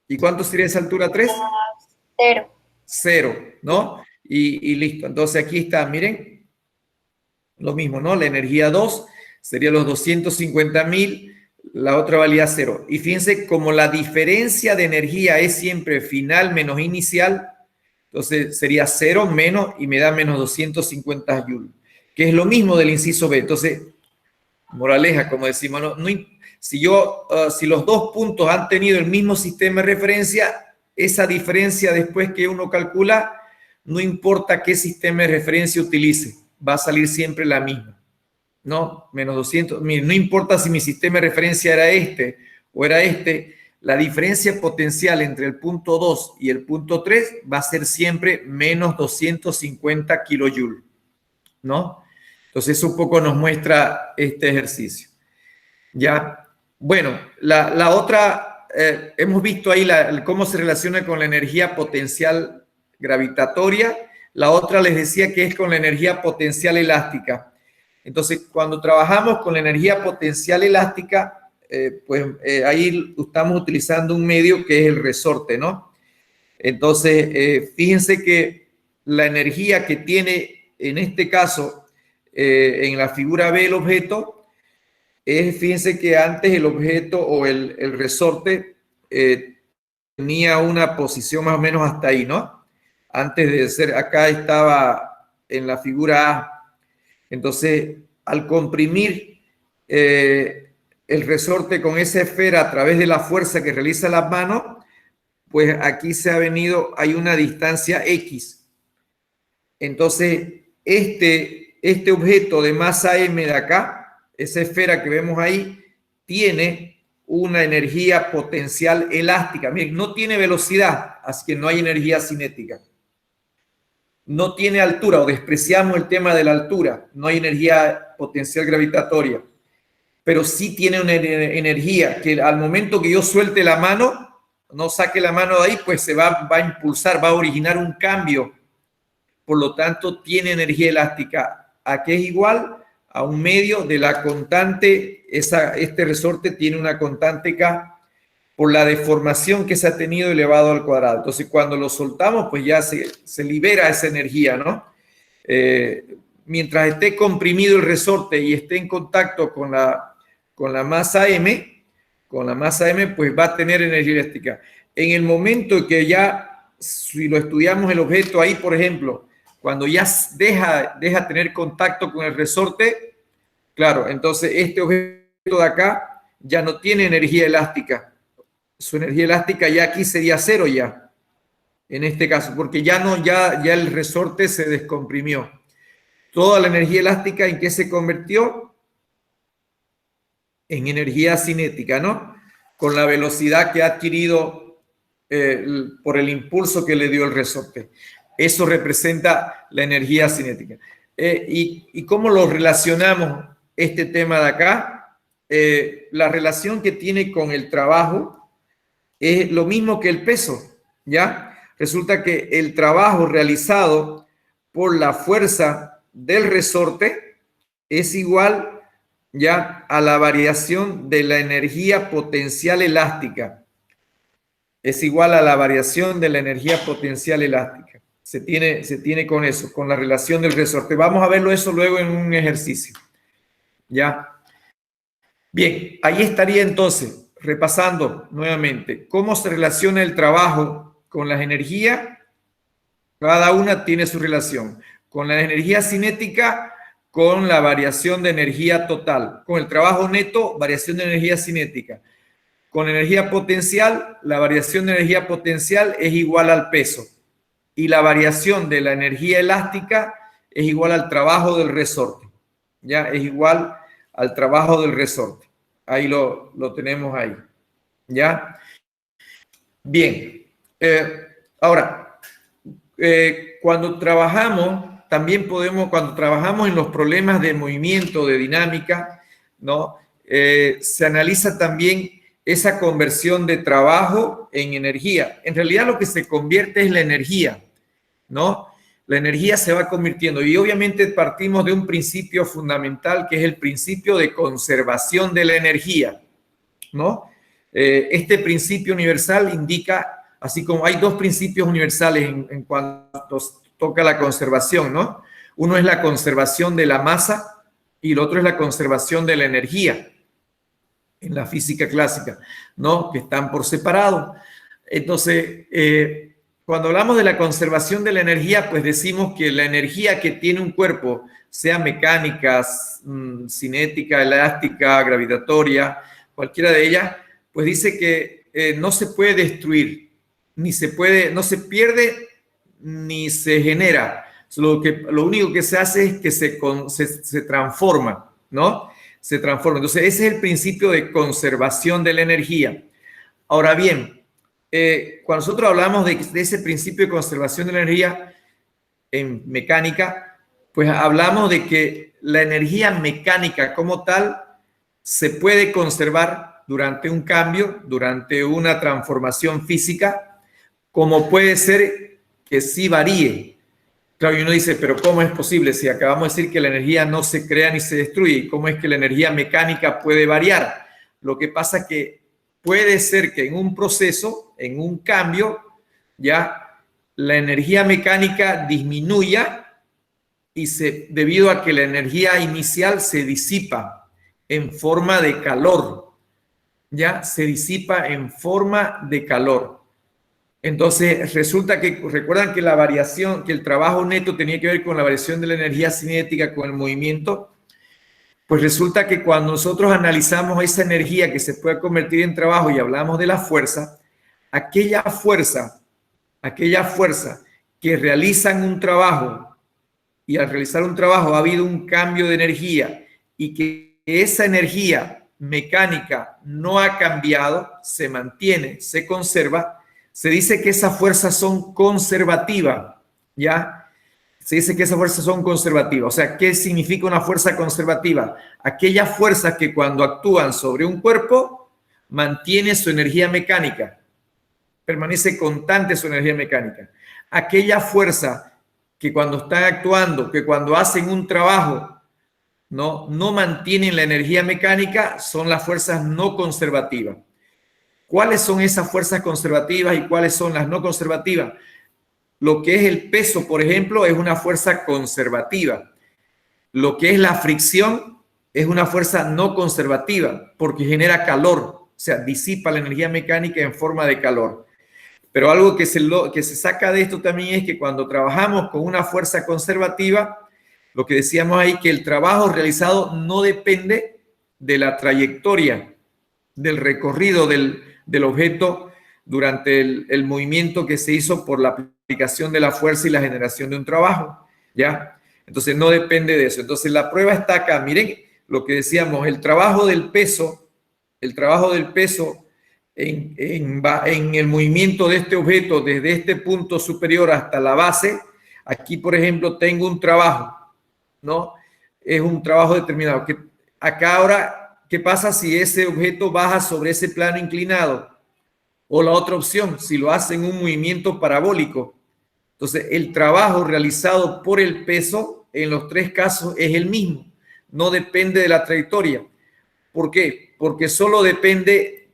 ¿Y cuánto sería esa altura 3? 0. 0, ¿no? Y listo. Entonces aquí está, miren, lo mismo, ¿no? La energía 2 sería los 250.000, la otra valía 0. Y fíjense, como la diferencia de energía es siempre final menos inicial, entonces sería 0 menos y me da menos 250 joules, que es lo mismo del inciso B. Entonces, moraleja, como decimos, si los dos puntos han tenido el mismo sistema de referencia, esa diferencia después que uno calcula, no importa qué sistema de referencia utilice, va a salir siempre la misma. No, menos 200, no importa si mi sistema de referencia era este o era este, la diferencia potencial entre el punto 2 y el punto 3 va a ser siempre menos 250 kilojoules, ¿no? Entonces eso un poco nos muestra este ejercicio. Ya, bueno, la otra, hemos visto ahí cómo se relaciona con la energía potencial gravitatoria. La otra les decía que es con la energía potencial elástica. Entonces, cuando trabajamos con la energía potencial elástica, ahí estamos utilizando un medio que es el resorte, ¿no? Entonces, fíjense que la energía que tiene, en este caso, en la figura B el objeto, fíjense que antes el objeto o el resorte tenía una posición más o menos hasta ahí, ¿no? Antes de ser, acá estaba en la figura A. Entonces, al comprimir el resorte con esa esfera a través de la fuerza que realiza las manos, pues aquí hay una distancia X. Entonces, este objeto de masa M de acá, esa esfera que vemos ahí, tiene una energía potencial elástica. Miren, no tiene velocidad, así que no hay energía cinética. No tiene altura, o despreciamos el tema de la altura, no hay energía potencial gravitatoria, pero sí tiene una energía que al momento que yo suelte la mano, no saque la mano de ahí, pues se va a impulsar, va a originar un cambio. Por lo tanto, tiene energía elástica, a que es igual a un medio de la constante, este resorte tiene una constante K, por la deformación que se ha tenido elevado al cuadrado. Entonces, cuando lo soltamos, pues ya se libera esa energía, ¿no? Mientras esté comprimido el resorte y esté en contacto con la masa M, pues va a tener energía elástica. En el momento que ya, si lo estudiamos el objeto ahí, por ejemplo, cuando ya deja tener contacto con el resorte, claro, entonces este objeto de acá ya no tiene energía elástica. Su energía elástica ya aquí sería 0 ya, en este caso, porque ya el resorte se descomprimió. Toda la energía elástica, ¿en qué se convirtió? En energía cinética, ¿no? Con la velocidad que ha adquirido por el impulso que le dio el resorte. Eso representa la energía cinética. ¿Y cómo lo relacionamos este tema de acá? La relación que tiene con el trabajo es lo mismo que el peso, ¿ya? Resulta que el trabajo realizado por la fuerza del resorte es igual, ¿ya?, a la variación de la energía potencial elástica. Es igual a la variación de la energía potencial elástica. Se tiene con eso, con la relación del resorte. Vamos a verlo eso luego en un ejercicio, ¿ya? Bien, ahí estaría entonces, repasando nuevamente, cómo se relaciona el trabajo con las energías. Cada una tiene su relación. Con la energía cinética, con la variación de energía total. Con el trabajo neto, variación de energía cinética. Con energía potencial, la variación de energía potencial es igual al peso. Y la variación de la energía elástica es igual al trabajo del resorte. Ya, es igual al trabajo del resorte. Ahí lo tenemos ahí. ¿Ya? Bien. Ahora, cuando trabajamos, también cuando trabajamos en los problemas de movimiento, de dinámica, ¿no? Se analiza también esa conversión de trabajo en energía. En realidad lo que se convierte es la energía, ¿no? La energía se va convirtiendo y obviamente partimos de un principio fundamental que es el principio de conservación de la energía, ¿no? Este principio universal indica, así como hay dos principios universales en cuanto toca la conservación, ¿no? Uno es la conservación de la masa y el otro es la conservación de la energía en la física clásica, ¿no? Que están por separado. Entonces, cuando hablamos de la conservación de la energía, pues decimos que la energía que tiene un cuerpo, sea mecánica, cinética, elástica, gravitatoria, cualquiera de ellas, pues dice que no se puede destruir, no se pierde, ni se genera. Lo único que se hace es que se transforma, ¿no? Se transforma. Entonces, ese es el principio de conservación de la energía. Ahora bien, cuando nosotros hablamos de ese principio de conservación de la energía en mecánica, pues hablamos de que la energía mecánica como tal se puede conservar durante un cambio, durante una transformación física, como puede ser que sí varíe. Claro, y uno dice, pero ¿cómo es posible? Si acabamos de decir que la energía no se crea ni se destruye, ¿cómo es que la energía mecánica puede variar? Lo que pasa es que puede ser que en un proceso, en un cambio, ya la energía mecánica disminuya y debido a que la energía inicial se disipa en forma de calor, ya se disipa en forma de calor. Entonces, resulta que, recuerdan que la variación, que el trabajo neto tenía que ver con la variación de la energía cinética con el movimiento, pues resulta que cuando nosotros analizamos esa energía que se puede convertir en trabajo y hablamos de la fuerza, aquella fuerza que realizan un trabajo y al realizar un trabajo ha habido un cambio de energía y que esa energía mecánica no ha cambiado, se mantiene, se conserva, se dice que esas fuerzas son conservativas, ¿ya? Se dice que esas fuerzas son conservativas. O sea, ¿qué significa una fuerza conservativa? Aquellas fuerzas que cuando actúan sobre un cuerpo mantiene su energía mecánica, permanece constante su energía mecánica. Aquella fuerza que cuando están actuando, que cuando hacen un trabajo, no mantienen la energía mecánica, son las fuerzas no conservativas. ¿Cuáles son esas fuerzas conservativas y cuáles son las no conservativas? Lo que es el peso, por ejemplo, es una fuerza conservativa. Lo que es la fricción es una fuerza no conservativa porque genera calor, o sea, disipa la energía mecánica en forma de calor. Pero algo que se saca de esto también es que cuando trabajamos con una fuerza conservativa, lo que decíamos ahí, que el trabajo realizado no depende de la trayectoria, del recorrido del objeto durante el movimiento que se hizo por la aplicación de la fuerza y la generación de un trabajo, ¿ya? Entonces no depende de eso. Entonces la prueba está acá. Miren lo que decíamos, el trabajo del peso en el movimiento de este objeto desde este punto superior hasta la base. Aquí, por ejemplo, tengo un trabajo, ¿no? Es un trabajo determinado. Acá ahora, ¿qué pasa si ese objeto baja sobre ese plano inclinado? O la otra opción, si lo hace en un movimiento parabólico. Entonces, el trabajo realizado por el peso en los tres casos es el mismo. No depende de la trayectoria. ¿Por qué? Porque solo depende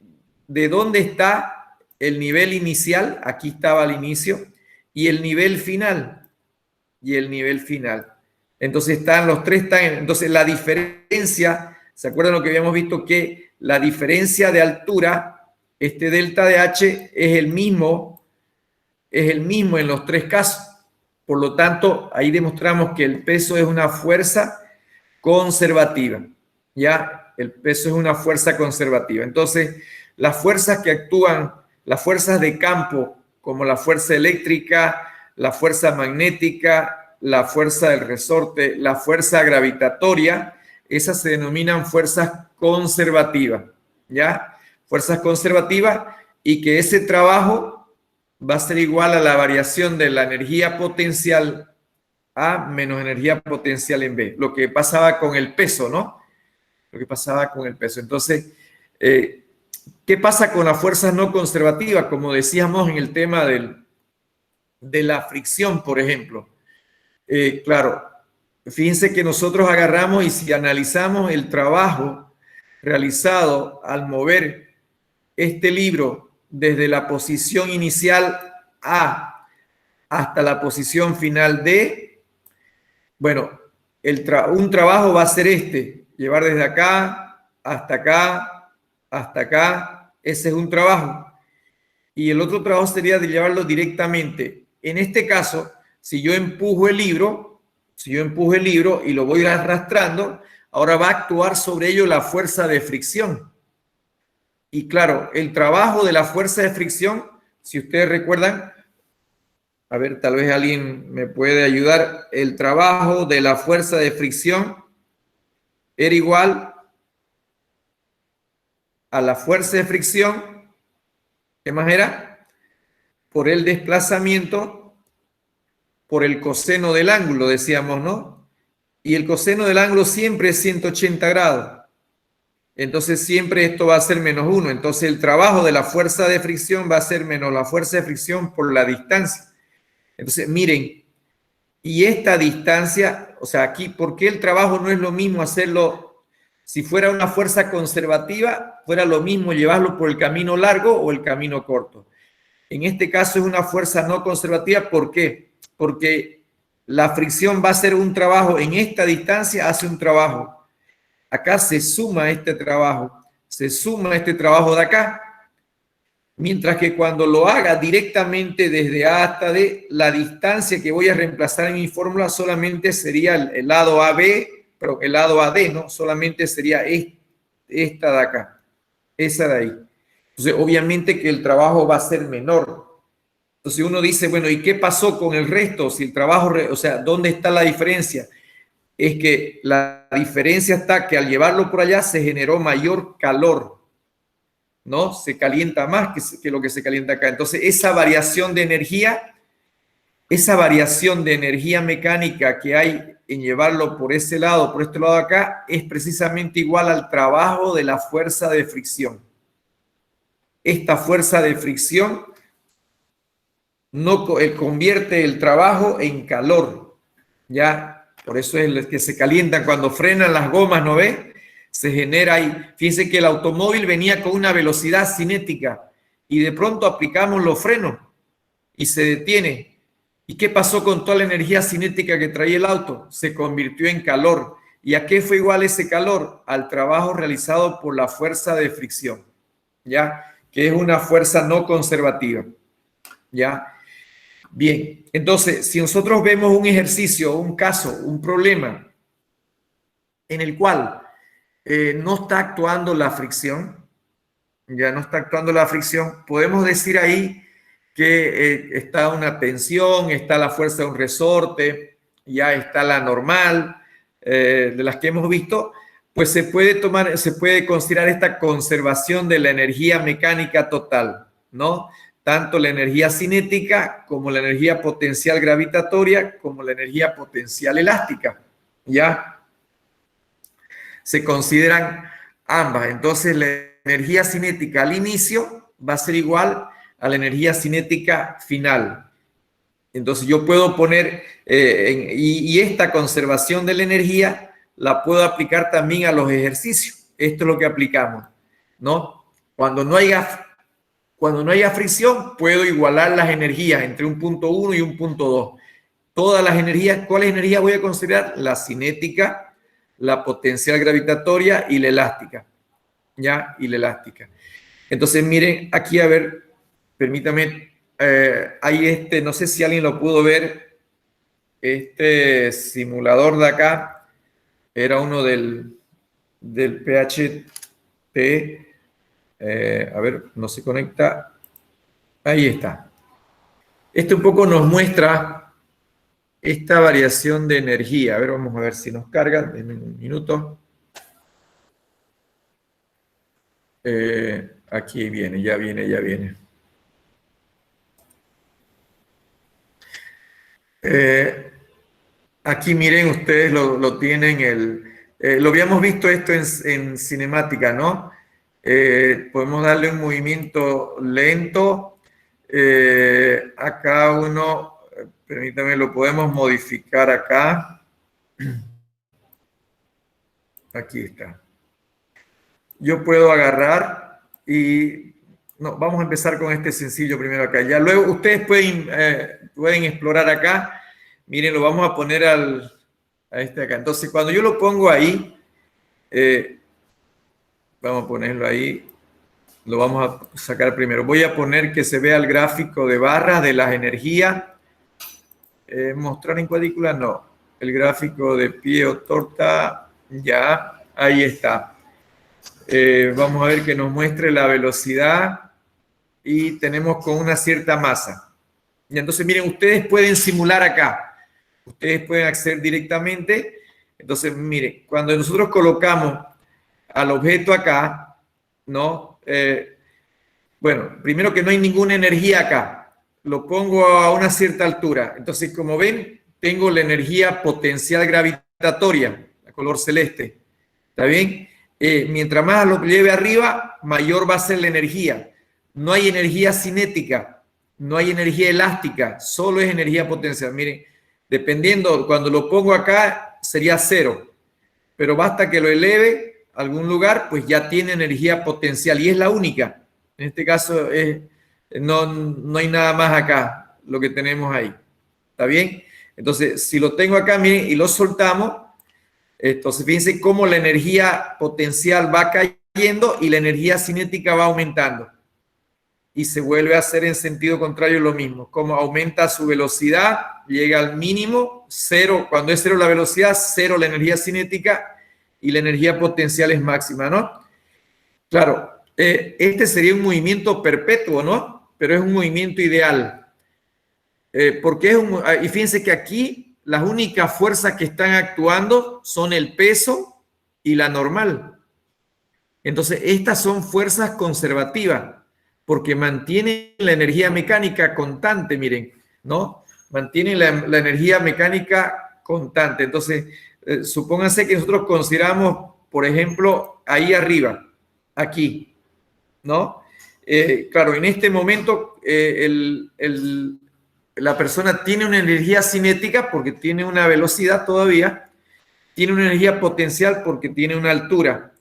de dónde está el nivel inicial, aquí estaba al inicio, y el nivel final. Entonces los tres están. Entonces la diferencia, ¿se acuerdan lo que habíamos visto? Que la diferencia de altura, este delta de H es el mismo en los tres casos. Por lo tanto, ahí demostramos que el peso es una fuerza conservativa. ¿Ya? El peso es una fuerza conservativa. Entonces, las fuerzas que actúan, las fuerzas de campo, como la fuerza eléctrica, la fuerza magnética, la fuerza del resorte, la fuerza gravitatoria, esas se denominan fuerzas conservativas. ¿Ya? Fuerzas conservativas, y que ese trabajo va a ser igual a la variación de la energía potencial A menos energía potencial en B. Lo que pasaba con el peso, ¿no? Lo que pasaba con el peso. Entonces, ¿qué pasa con las fuerzas no conservativas? Como decíamos en el tema de la fricción, por ejemplo. Claro, fíjense que nosotros agarramos y si analizamos el trabajo realizado al mover este libro desde la posición inicial A hasta la posición final D, bueno, un trabajo va a ser llevar desde acá, hasta acá, ese es un trabajo. Y el otro trabajo sería de llevarlo directamente. En este caso, si yo empujo el libro y lo voy arrastrando, ahora va a actuar sobre ello la fuerza de fricción. Y claro, el trabajo de la fuerza de fricción, si ustedes recuerdan, a ver, tal vez alguien me puede ayudar, el trabajo de la fuerza de fricción era igual a la fuerza de fricción, ¿qué más era? Por el desplazamiento, por el coseno del ángulo, decíamos, ¿no? Y el coseno del ángulo siempre es 180 grados. Entonces siempre esto va a ser menos 1. Entonces el trabajo de la fuerza de fricción va a ser menos la fuerza de fricción por la distancia. Entonces miren, y esta distancia, o sea, aquí, ¿por qué el trabajo no es lo mismo hacerlo? Si fuera una fuerza conservativa, fuera lo mismo llevarlo por el camino largo o el camino corto. En este caso es una fuerza no conservativa. ¿Por qué? Porque la fricción va a hacer un trabajo en esta distancia, hace un trabajo. Acá se suma este trabajo de acá. Mientras que cuando lo haga directamente desde A hasta D, la distancia que voy a reemplazar en mi fórmula solamente sería el lado AB, pero el lado AD, ¿no? Solamente sería esta de acá, esa de ahí. Entonces, obviamente que el trabajo va a ser menor. Entonces uno dice, bueno, ¿y qué pasó con el resto? Si el trabajo, o sea, ¿dónde está la diferencia? Es que la diferencia está que al llevarlo por allá se generó mayor calor, ¿no? Se calienta más que lo que se calienta acá. Entonces, esa variación de energía mecánica que hay en llevarlo por ese lado, por este lado de acá, es precisamente igual al trabajo de la fuerza de fricción. Esta fuerza de fricción no convierte el trabajo en calor, ¿ya? Por eso es el que se calientan cuando frenan las gomas, ¿no ve? Se genera ahí. Fíjense que el automóvil venía con una velocidad cinética y de pronto aplicamos los frenos y se detiene. ¿Y qué pasó con toda la energía cinética que traía el auto? Se convirtió en calor. ¿Y a qué fue igual ese calor? Al trabajo realizado por la fuerza de fricción, ¿ya? Que es una fuerza no conservativa, ¿ya? Bien, entonces, si nosotros vemos un ejercicio, un caso, un problema en el cual no está actuando la fricción, ya no está actuando la fricción, podemos decir ahí que está una tensión, está la fuerza de un resorte, ya está la normal, de las que hemos visto, pues se puede considerar esta conservación de la energía mecánica total, ¿no? Tanto la energía cinética como la energía potencial gravitatoria, como la energía potencial elástica, ¿ya? Se consideran ambas. Entonces, la energía cinética al inicio va a ser igual a la energía cinética final. Entonces, yo puedo poner, y esta conservación de la energía la puedo aplicar también a los ejercicios. Esto es lo que aplicamos, ¿no? Cuando no haya fricción, puedo igualar las energías entre un punto 1 y un punto 2. Todas las energías, ¿cuáles energías voy a considerar? La cinética, la potencial gravitatoria y la elástica, ¿ya? Y la elástica. Entonces, miren, aquí, a ver, permítame, hay no sé si alguien lo pudo ver, este simulador de acá, era uno del PHT, a ver, no se conecta, ahí está. Este un poco nos muestra esta variación de energía. A ver, vamos a ver si nos carga en un minuto. Aquí viene, ya viene. Aquí miren, ustedes lo tienen, lo habíamos visto esto en cinemática, ¿no? Podemos darle un movimiento lento a cada uno. Permítame, lo podemos modificar acá. Aquí está. Yo puedo agarrar y... No, vamos a empezar con este sencillo primero acá. Ya luego ustedes pueden explorar acá. Miren, lo vamos a poner a a este acá. Entonces, cuando yo lo pongo ahí, vamos a ponerlo ahí, lo vamos a sacar primero. Voy a poner que se vea el gráfico de barras de las energías. Mostrar en cuadrícula, no. El gráfico de pie o torta, ya, ahí está. Vamos a ver que nos muestre la velocidad y tenemos con una cierta masa. Y entonces, miren, ustedes pueden simular acá. Ustedes pueden acceder directamente. Entonces, miren, cuando nosotros colocamos al objeto acá, ¿no? Bueno, primero que no hay ninguna energía acá. Lo pongo a una cierta altura. Entonces, como ven, tengo la energía potencial gravitatoria, a color celeste. ¿Está bien? Mientras más lo lleve arriba, mayor va a ser la energía. No hay energía cinética, no hay energía elástica, solo es energía potencial. Miren, dependiendo, cuando lo pongo acá, sería 0. Pero basta que lo eleve a algún lugar, pues ya tiene energía potencial y es la única. En este caso, no hay nada más acá, lo que tenemos ahí. ¿Está bien? Entonces, si lo tengo acá, miren, y lo soltamos, entonces fíjense cómo la energía potencial va cayendo y la energía cinética va aumentando. Y se vuelve a hacer en sentido contrario lo mismo. Como aumenta su velocidad, llega al mínimo, 0, cuando es 0 la velocidad, 0 la energía cinética y la energía potencial es máxima, ¿no? Claro, este sería un movimiento perpetuo, ¿no? Pero es un movimiento ideal. Porque y fíjense que aquí las únicas fuerzas que están actuando son el peso y la normal. Entonces, estas son fuerzas conservativas, porque mantienen la energía mecánica constante, miren, ¿no? Mantienen la energía mecánica constante. Entonces, supónganse que nosotros consideramos, por ejemplo, ahí arriba, aquí, ¿no? Claro, en este momento la persona tiene una energía cinética porque tiene una velocidad todavía, tiene una energía potencial porque tiene una altura.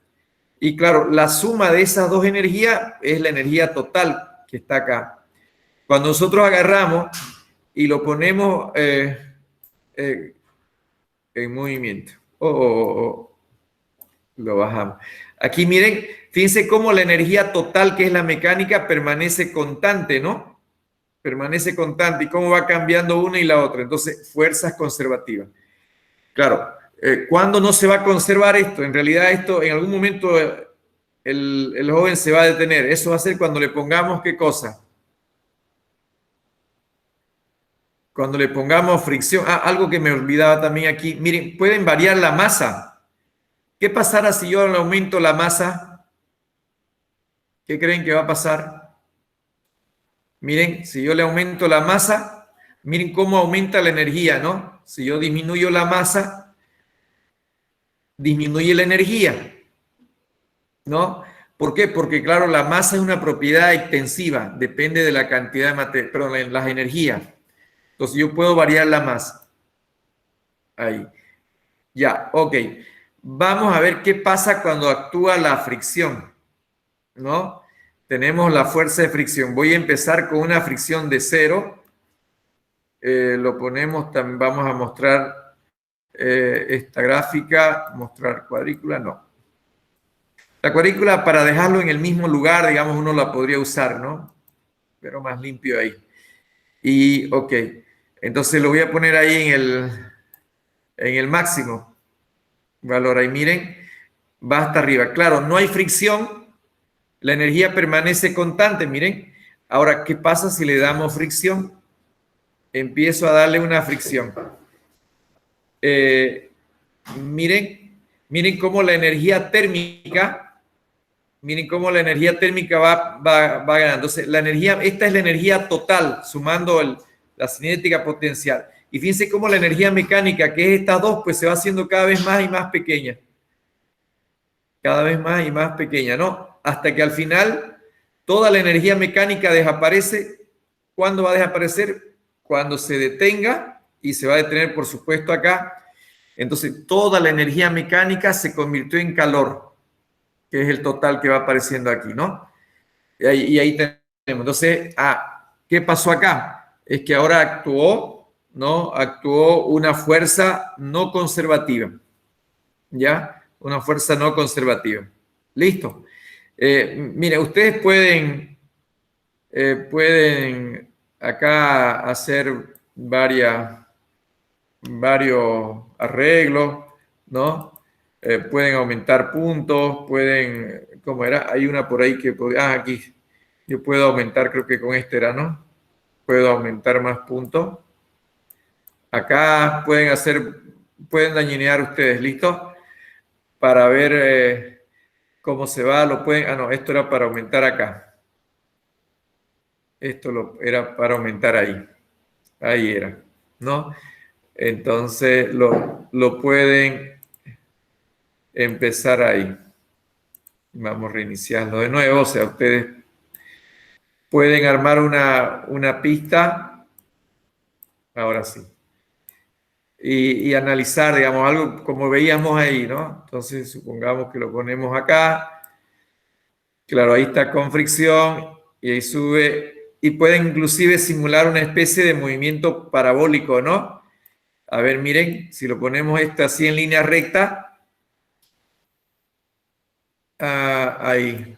Y claro, la suma de esas dos energías es la energía total que está acá. Cuando nosotros agarramos y lo ponemos en movimiento, lo bajamos. Aquí miren, fíjense cómo la energía total, que es la mecánica, permanece constante, ¿no? Permanece constante y cómo va cambiando una y la otra. Entonces, fuerzas conservativas. Claro, ¿cuándo no se va a conservar esto? En realidad esto, en algún momento el joven se va a detener. Eso va a ser cuando le pongamos, ¿qué cosa? Cuando le pongamos fricción. Algo que me olvidaba también aquí. Miren, pueden variar la masa. ¿Qué pasará si yo le aumento la masa? ¿Qué creen que va a pasar? Miren, si yo le aumento la masa, miren cómo aumenta la energía, ¿no? Si yo disminuyo la masa, disminuye la energía, ¿no? ¿Por qué? Porque, claro, la masa es una propiedad extensiva, depende de la cantidad de materia, perdón, las energías. Entonces, yo puedo variar la masa. Ahí. Ya, ok. Vamos a ver qué pasa cuando actúa la fricción, ¿no? Tenemos la fuerza de fricción. Voy a empezar con una fricción de 0. Lo ponemos, también vamos a mostrar esta gráfica, mostrar cuadrícula, no. La cuadrícula, para dejarlo en el mismo lugar, digamos, uno la podría usar, ¿no? Pero más limpio ahí. Y, ok, entonces lo voy a poner ahí en el máximo valor. Ahí miren, va hasta arriba. Claro, no hay fricción, la energía permanece constante, miren. Ahora, ¿qué pasa si le damos fricción? Empiezo a darle una fricción. Miren cómo la energía térmica, va ganando. Entonces, esta es la energía total, sumando la cinética potencial. Y fíjense cómo la energía mecánica, que es estas dos, pues se va haciendo cada vez más y más pequeña. Cada vez más y más pequeña, ¿no? Hasta que al final toda la energía mecánica desaparece. ¿Cuándo va a desaparecer? Cuando se detenga, y se va a detener, por supuesto, acá. Entonces, toda la energía mecánica se convirtió en calor, que es el total que va apareciendo aquí, ¿no? Y ahí tenemos. Entonces, ¿qué pasó acá? Es que ahora actuó ¿no? Actuó una fuerza no conservativa, ¿ya? Una fuerza no conservativa. Listo. Mire, ustedes pueden acá hacer varios arreglos, ¿no? Pueden aumentar puntos, ¿cómo era? Hay una por ahí que, aquí, yo puedo aumentar, creo que con este era, ¿no? Puedo aumentar más puntos. Acá pueden dañinear ustedes, ¿listo? Para ver cómo se va, no, esto era para aumentar acá. Era para aumentar ahí. Ahí era, ¿no? Entonces lo pueden empezar ahí. Vamos a reiniciarlo de nuevo. O sea, ustedes pueden armar una pista. Ahora sí. Y analizar, digamos, algo como veíamos ahí, ¿no? Entonces, supongamos que lo ponemos acá. Claro, ahí está con fricción y ahí sube. Y pueden inclusive simular una especie de movimiento parabólico, ¿no? A ver, miren, si lo ponemos esto así en línea recta. Ahí.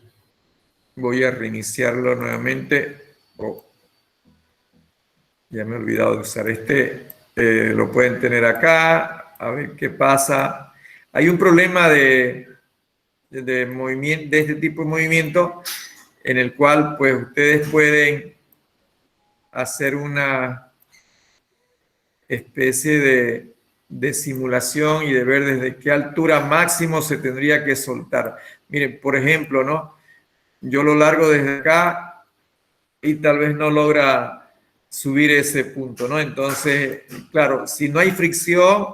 Voy a reiniciarlo nuevamente. Ya me he olvidado de usar este. Lo pueden tener acá. A ver qué pasa. Hay un problema de movimiento, de este tipo de movimiento, en el cual pues ustedes pueden hacer una especie de simulación y de ver desde qué altura máximo se tendría que soltar. Miren, por ejemplo, ¿no? Yo lo largo desde acá y tal vez no logra subir ese punto, ¿no? Entonces, claro, si no hay fricción,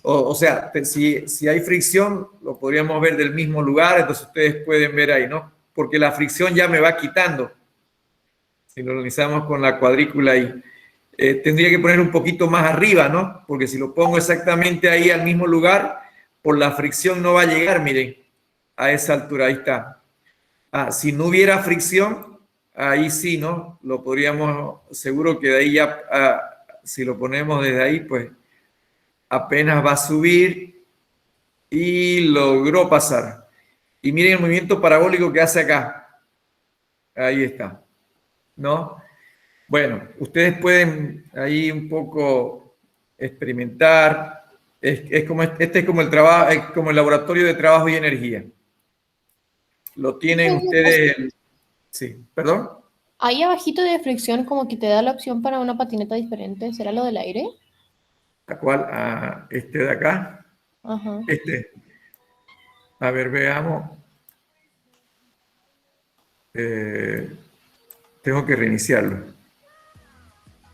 o sea, si hay fricción, lo podríamos ver del mismo lugar, entonces ustedes pueden ver ahí, ¿no? Porque la fricción ya me va quitando. Si lo analizamos con la cuadrícula ahí. Tendría que poner un poquito más arriba, ¿no? Porque si lo pongo exactamente ahí al mismo lugar, por la fricción no va a llegar, miren, a esa altura, ahí está. Si no hubiera fricción, ahí sí, ¿no? Lo podríamos, seguro que de ahí ya, si lo ponemos desde ahí, pues apenas va a subir y logró pasar. Y miren el movimiento parabólico que hace acá. Ahí está, ¿no? Bueno, ustedes pueden ahí un poco experimentar. Este es como el trabajo, es como el laboratorio de trabajo y energía. Lo tienen ustedes. Sí, perdón. Ahí abajito de fricción como que te da la opción para una patineta diferente. ¿Será lo del aire? ¿A cuál? Este de acá. Ajá. Este. A ver, veamos. Tengo que reiniciarlo.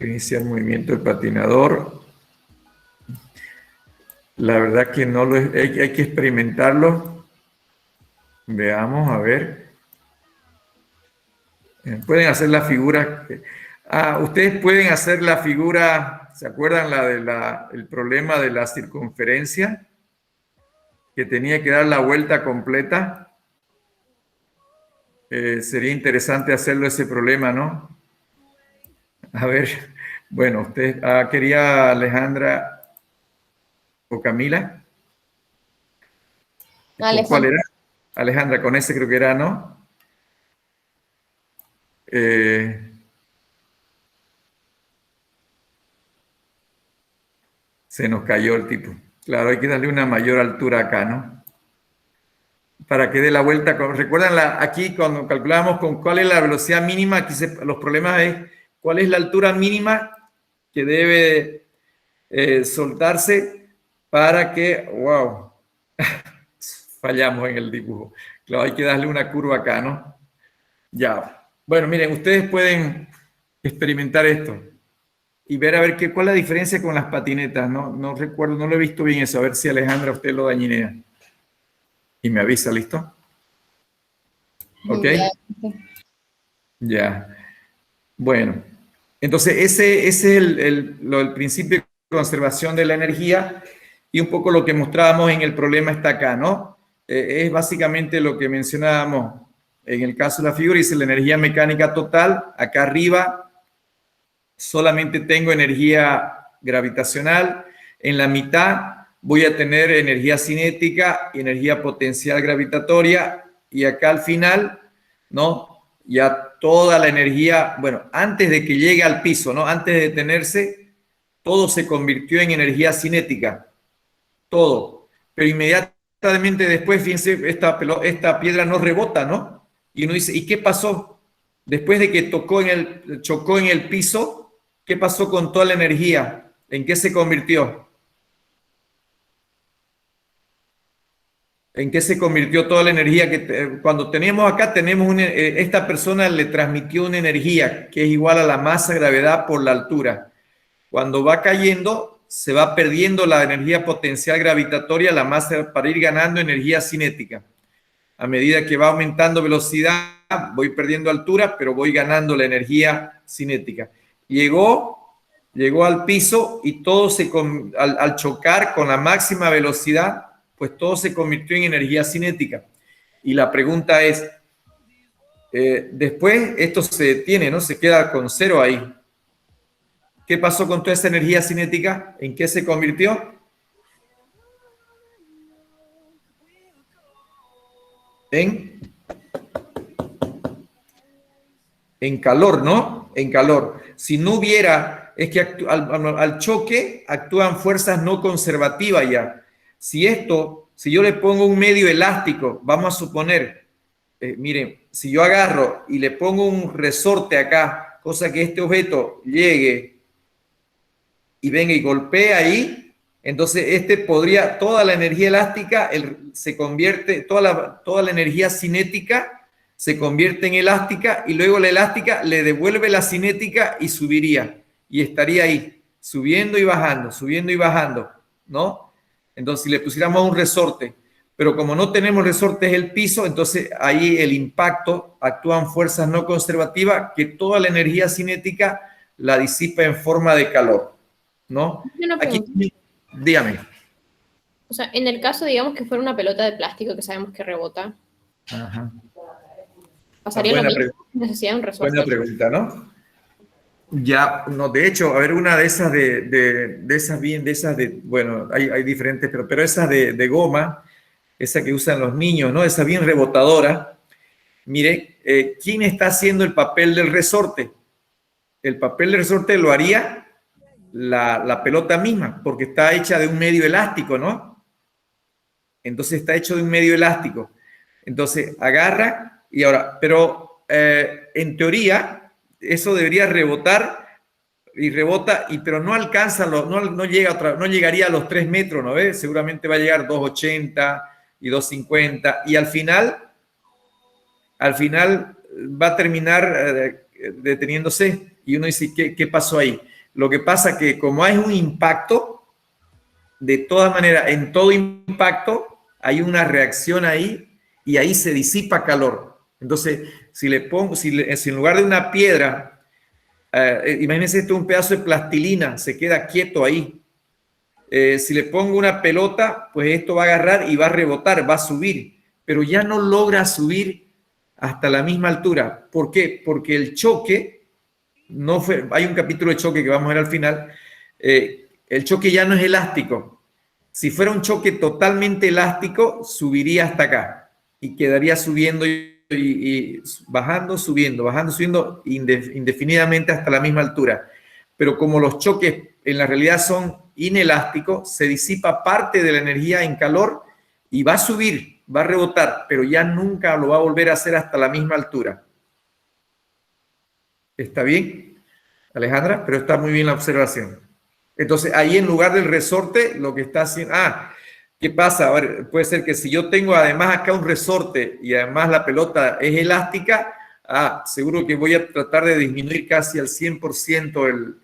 Iniciar el movimiento del patinador. La verdad que no hay que experimentarlo. Veamos, a ver. Pueden hacer la figura. Ustedes pueden hacer la figura, ¿se acuerdan el problema de la circunferencia? Que tenía que dar la vuelta completa. Sería interesante hacerlo ese problema, ¿no? A ver, bueno, usted quería Alejandra o Camila. Alejandra. ¿Cuál era? Alejandra, con ese creo que era, ¿no? Se nos cayó el tipo. Claro, hay que darle una mayor altura acá, ¿no? Para que dé la vuelta. ¿Recuerdan aquí cuando calculamos con cuál es la velocidad mínima? Aquí los problemas es cuál es la altura mínima que debe soltarse para que... ¡Wow! Fallamos en el dibujo. Claro, hay que darle una curva acá, ¿no? Ya. Bueno, miren, ustedes pueden experimentar esto y ver a ver cuál es la diferencia con las patinetas. No recuerdo, no lo he visto bien eso. A ver si Alejandra usted lo dañinea. Y me avisa, ¿listo? ¿Ok? Ya. Bueno, entonces ese es el principio de conservación de la energía y un poco lo que mostrábamos en el problema está acá, ¿no? Es básicamente lo que mencionábamos en el caso de la figura, dice la energía mecánica total, acá arriba solamente tengo energía gravitacional, en la mitad voy a tener energía cinética y energía potencial gravitatoria, y acá al final, ¿no? Ya toda la energía, bueno, antes de que llegue al piso, ¿no? Antes de detenerse, todo se convirtió en energía cinética, todo. Pero inmediatamente después, fíjense, esta piedra no rebota, ¿no? Y uno dice, ¿y qué pasó? Después de que chocó en el piso, ¿qué pasó con toda la energía? ¿En qué se convirtió? ¿En qué se convirtió toda la energía que cuando tenemos acá, esta persona le transmitió una energía que es igual a la masa gravedad por la altura. Cuando va cayendo, se va perdiendo la energía potencial gravitatoria, la masa, para ir ganando energía cinética. A medida que va aumentando velocidad, voy perdiendo altura, pero voy ganando la energía cinética. Llegó al piso y todo al chocar con la máxima velocidad, pues todo se convirtió en energía cinética. Y la pregunta es, después esto se detiene, ¿no? Se queda con cero ahí. ¿Qué pasó con toda esa energía cinética? ¿En qué se convirtió? En calor, ¿no? En calor. Si no hubiera, es que al choque actúan fuerzas no conservativas ya. Si yo le pongo un medio elástico, vamos a suponer, miren, si yo agarro y le pongo un resorte acá, cosa que este objeto llegue y venga y golpee ahí, entonces toda la energía elástica se convierte, toda la energía cinética se convierte en elástica y luego la elástica le devuelve la cinética y subiría y estaría ahí, subiendo y bajando, ¿no? Entonces, si le pusiéramos un resorte, pero como no tenemos resorte es el piso, entonces ahí el impacto, actúan fuerzas no conservativas que toda la energía cinética la disipa en forma de calor, ¿no? Aquí, dígame. O sea, en el caso, digamos, que fuera una pelota de plástico que sabemos que rebota, Ajá. ¿pasaría lo mismo? Necesidad de un resorte. Buena pregunta, ¿no? Ya, no, de hecho, a ver, una de esas, bueno, hay diferentes, pero esas de goma, esa que usan los niños, ¿no? Esa bien rebotadora. Mire, ¿quién está haciendo el papel del resorte? El papel del resorte lo haría la pelota misma, porque está hecha de un medio elástico, ¿no? Entonces está hecho de un medio elástico. Entonces agarra y ahora, pero en teoría eso debería rebotar y rebota, pero no alcanza, no llegaría a los 3 metros, ¿no ves? Seguramente va a llegar 2,80 y 2,50 y al final va a terminar deteniéndose y uno dice, ¿qué pasó ahí? Lo que pasa es que como hay un impacto, de todas maneras, en todo impacto hay una reacción ahí y ahí se disipa calor. Entonces, si en lugar de una piedra, imagínense esto, un pedazo de plastilina, se queda quieto ahí. Si le pongo una pelota, pues esto va a agarrar y va a rebotar, va a subir, pero ya no logra subir hasta la misma altura. ¿Por qué? Porque el choque hay un capítulo de choque que vamos a ver al final, el choque ya no es elástico. Si fuera un choque totalmente elástico, subiría hasta acá y quedaría subiendo y bajando, subiendo indefinidamente hasta la misma altura. Pero como los choques en la realidad son inelásticos, se disipa parte de la energía en calor y va a subir, va a rebotar, pero ya nunca lo va a volver a hacer hasta la misma altura. ¿Está bien, Alejandra? Pero está muy bien la observación. Entonces, ahí en lugar del resorte, lo que está haciendo... ¿Qué pasa? A ver, puede ser que si yo tengo además acá un resorte y además la pelota es elástica, seguro que voy a tratar de disminuir casi al 100%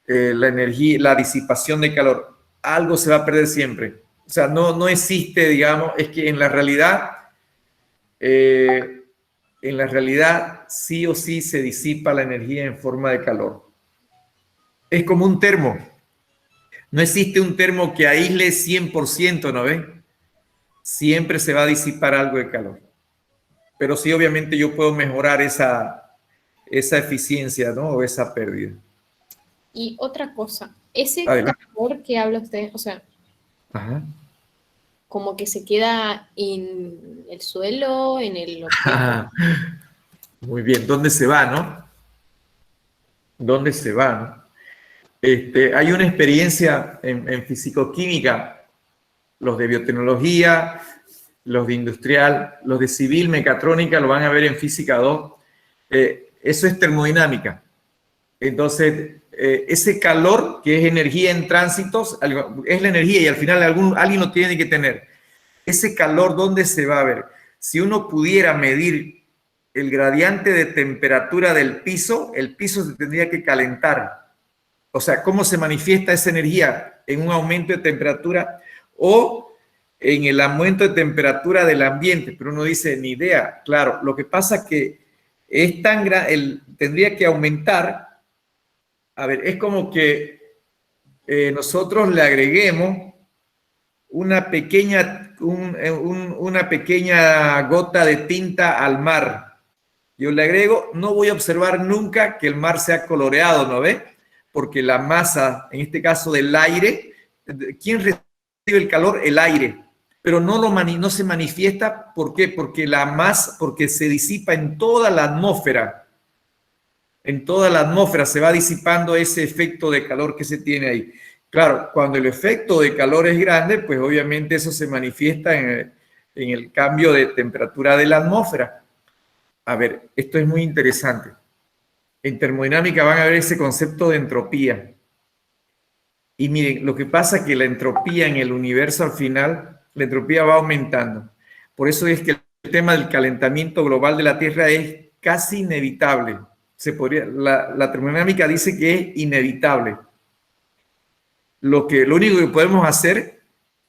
la energía, la disipación de calor. Algo se va a perder siempre. O sea, no existe, digamos, es que en la realidad sí o sí se disipa la energía en forma de calor. Es como un termo. No existe un termo que aísle 100%, ¿no ven? Siempre se va a disipar algo de calor. Pero sí, obviamente, yo puedo mejorar esa eficiencia, ¿no? O esa pérdida. Y otra cosa, Ese Adelante. calor que habla usted, o sea, Ajá. como que se queda en el suelo, en el objeto. Muy bien, ¿dónde se va, no? ¿Dónde se va, no? Hay una experiencia en fisicoquímica, los de biotecnología, los de industrial, los de civil, mecatrónica, lo van a ver en física 2. Eso es termodinámica. Entonces, ese calor, que es energía en tránsitos, es la energía y al final alguien lo tiene que tener. Ese calor, ¿dónde se va a ver? Si uno pudiera medir el gradiente de temperatura del piso, el piso se tendría que calentar. O sea, ¿cómo se manifiesta esa energía? En un aumento de temperatura o en el aumento de temperatura del ambiente. Pero uno dice, ni idea. Claro, lo que pasa es que es tan grande, tendría que aumentar. A ver, es como que nosotros le agreguemos una pequeña gota de tinta al mar. Yo le agrego, no voy a observar nunca que el mar sea coloreado, ¿no ve? Porque la masa, en este caso del aire, ¿quién recibe el calor? El aire. Pero no se manifiesta, ¿por qué? Porque se disipa en toda la atmósfera. En toda la atmósfera se va disipando ese efecto de calor que se tiene ahí. Claro, cuando el efecto de calor es grande, pues obviamente eso se manifiesta en el cambio de temperatura de la atmósfera. A ver, esto es muy interesante. En termodinámica van a ver ese concepto de entropía. Y miren, lo que pasa es que la entropía en el universo al final, la entropía va aumentando. Por eso es que el tema del calentamiento global de la Tierra es casi inevitable. La termodinámica dice que es inevitable. Lo único que podemos hacer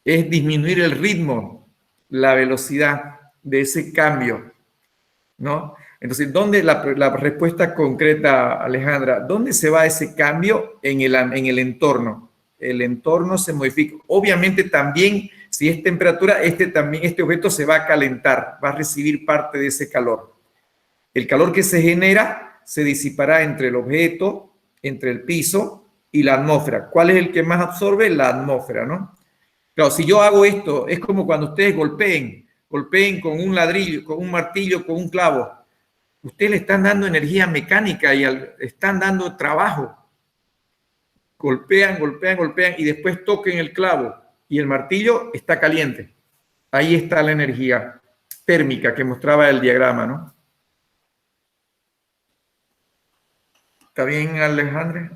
es disminuir el ritmo, la velocidad de ese cambio, ¿no? Entonces, ¿dónde la respuesta concreta, Alejandra? ¿Dónde se va ese cambio? En el entorno. El entorno se modifica. Obviamente también, si es temperatura, este objeto se va a calentar, va a recibir parte de ese calor. El calor que se genera se disipará entre el objeto, entre el piso y la atmósfera. ¿Cuál es el que más absorbe? La atmósfera, ¿no? Claro, si yo hago esto, es como cuando ustedes golpeen con un ladrillo, con un martillo, con un clavo. Ustedes le están dando energía mecánica y están dando trabajo. Golpean y después toquen el clavo y el martillo está caliente. Ahí está la energía térmica que mostraba el diagrama, ¿no? ¿Está bien, Alejandra?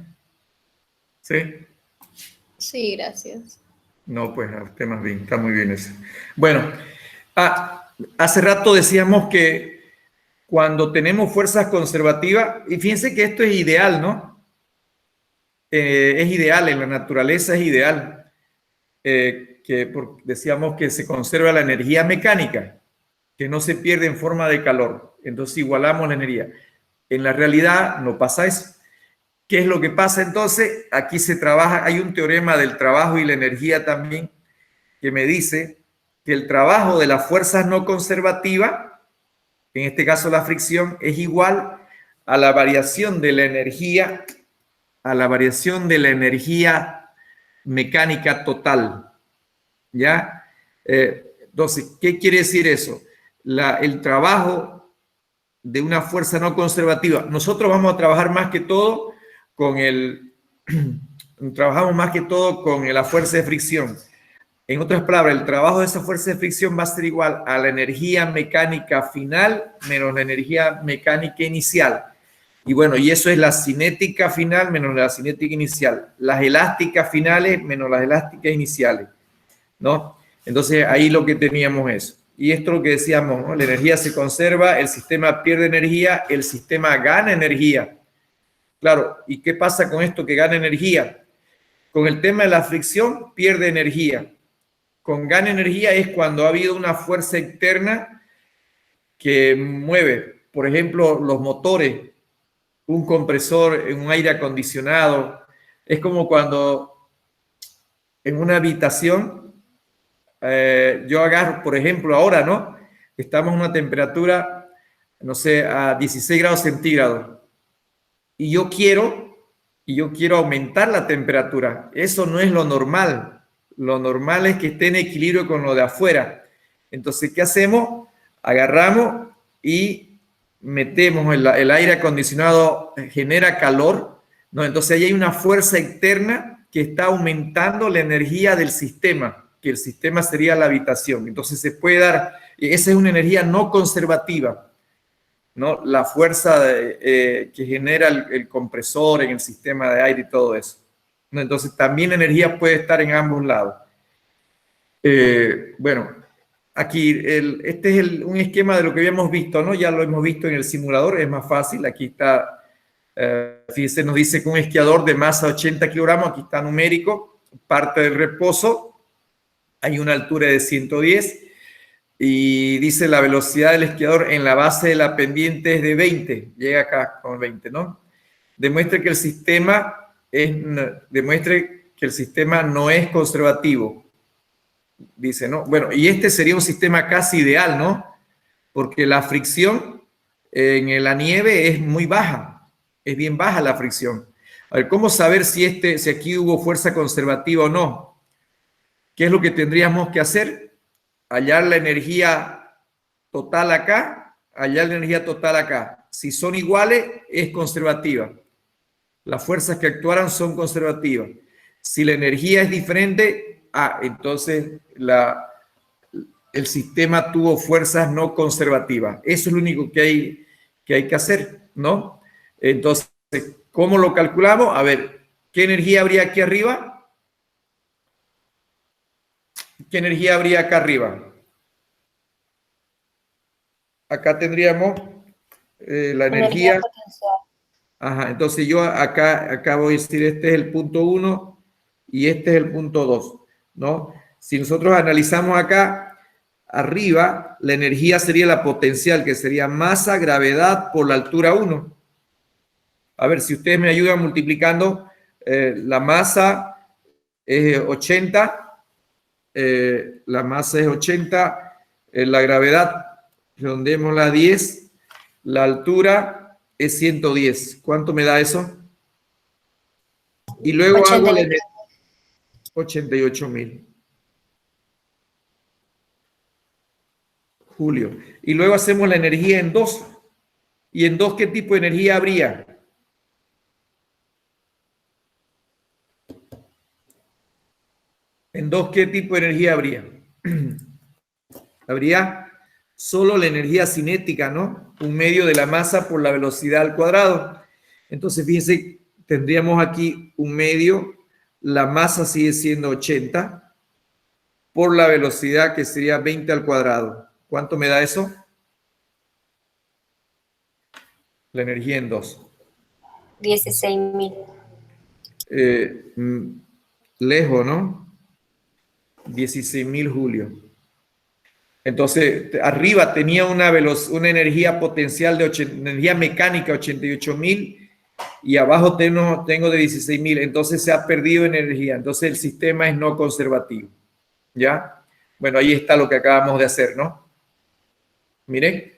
¿Sí? Sí, gracias. No, pues a usted más bien, está muy bien eso. Bueno, hace rato decíamos que cuando tenemos fuerzas conservativas, y fíjense que esto es ideal, ¿no? Es ideal, en la naturaleza es ideal, decíamos que se conserva la energía mecánica, que no se pierde en forma de calor, entonces igualamos la energía. En la realidad no pasa eso. ¿Qué es lo que pasa entonces? Aquí se trabaja, hay un teorema del trabajo y la energía también que me dice que el trabajo de las fuerzas no conservativas, en este caso la fricción, es igual a la variación de la energía, mecánica total. ¿Ya? Entonces, ¿qué quiere decir eso? El trabajo de una fuerza no conservativa. Nosotros vamos a trabajar más que todo trabajamos más que todo con la fuerza de fricción. En otras palabras, el trabajo de esa fuerza de fricción va a ser igual a la energía mecánica final menos la energía mecánica inicial. Y bueno, y eso es la cinética final menos la cinética inicial. Las elásticas finales menos las elásticas iniciales, ¿no? Entonces, ahí lo que teníamos es, y esto es lo que decíamos, ¿no? La energía se conserva, el sistema pierde energía, el sistema gana energía. Claro, ¿y qué pasa con esto que gana energía? Con el tema de la fricción pierde energía. Con gana energía es cuando ha habido una fuerza externa que mueve, por ejemplo, los motores, un compresor, un aire acondicionado. Es como cuando en una habitación, yo agarro, por ejemplo, ahora, ¿no? Estamos en una temperatura, no sé, a 16 grados centígrados. Y yo quiero y yo quiero aumentar la temperatura. Eso no es lo normal. Lo normal es que esté en equilibrio con lo de afuera. Entonces, ¿qué hacemos? Agarramos y metemos el aire acondicionado, genera calor, ¿no? Entonces, ahí hay una fuerza externa que está aumentando la energía del sistema, que el sistema sería la habitación. Entonces, se puede dar, esa es una energía no conservativa, ¿no? La fuerza que genera el compresor en el sistema de aire y todo eso, ¿no? Entonces, también la energía puede estar en ambos lados. Bueno, aquí este es un esquema de lo que habíamos visto, ¿no? Ya lo hemos visto en el simulador, es más fácil. Aquí está, fíjense, nos dice que un esquiador de masa 80 kilogramos, aquí está numérico, parte del reposo, hay una altura de 110, y dice la velocidad del esquiador en la base de la pendiente es de 20, llega acá con 20, ¿no? Demuestre que el sistema no es conservativo, dice, ¿no? Bueno, y este sería un sistema casi ideal, ¿no? Porque la fricción en la nieve es muy baja, es bien baja la fricción. A ver, ¿cómo saber si aquí hubo fuerza conservativa o no? ¿Qué es lo que tendríamos que hacer? Hallar la energía total acá, hallar la energía total acá. Si son iguales, es conservativa. Las fuerzas que actuaran son conservativas. Si la energía es diferente, entonces el sistema tuvo fuerzas no conservativas. Eso es lo único que hay que hacer, ¿no? Entonces, ¿cómo lo calculamos? A ver, ¿qué energía habría aquí arriba? ¿Qué energía habría acá arriba? Acá tendríamos la energía potencial. Ajá, entonces yo acá voy a decir, este es el punto 1 y este es el punto 2, ¿no? Si nosotros analizamos acá, arriba, la energía sería la potencial, que sería masa, gravedad por la altura 1. A ver, si ustedes me ayudan multiplicando, la masa es 80, la masa es 80, la gravedad, redondémosla a 10, la altura es 110. ¿Cuánto me da eso? Y luego hago la 88.000. Julio. Y luego hacemos la energía en 2. ¿Y en 2 qué tipo de energía habría? ¿En 2 qué tipo de energía habría? Habría solo la energía cinética, ¿no? Un medio de la masa por la velocidad al cuadrado. Entonces, fíjense, tendríamos aquí un medio, la masa sigue siendo 80, por la velocidad que sería 20 al cuadrado. ¿Cuánto me da eso? La energía en 2. 16.000. Lejos, ¿no? 16.000 Julio. Entonces, arriba tenía una energía potencial energía mecánica 88.000 y abajo tengo de 16.000. Entonces se ha perdido energía. Entonces el sistema es no conservativo. ¿Ya? Bueno, ahí está lo que acabamos de hacer, ¿no? Miren.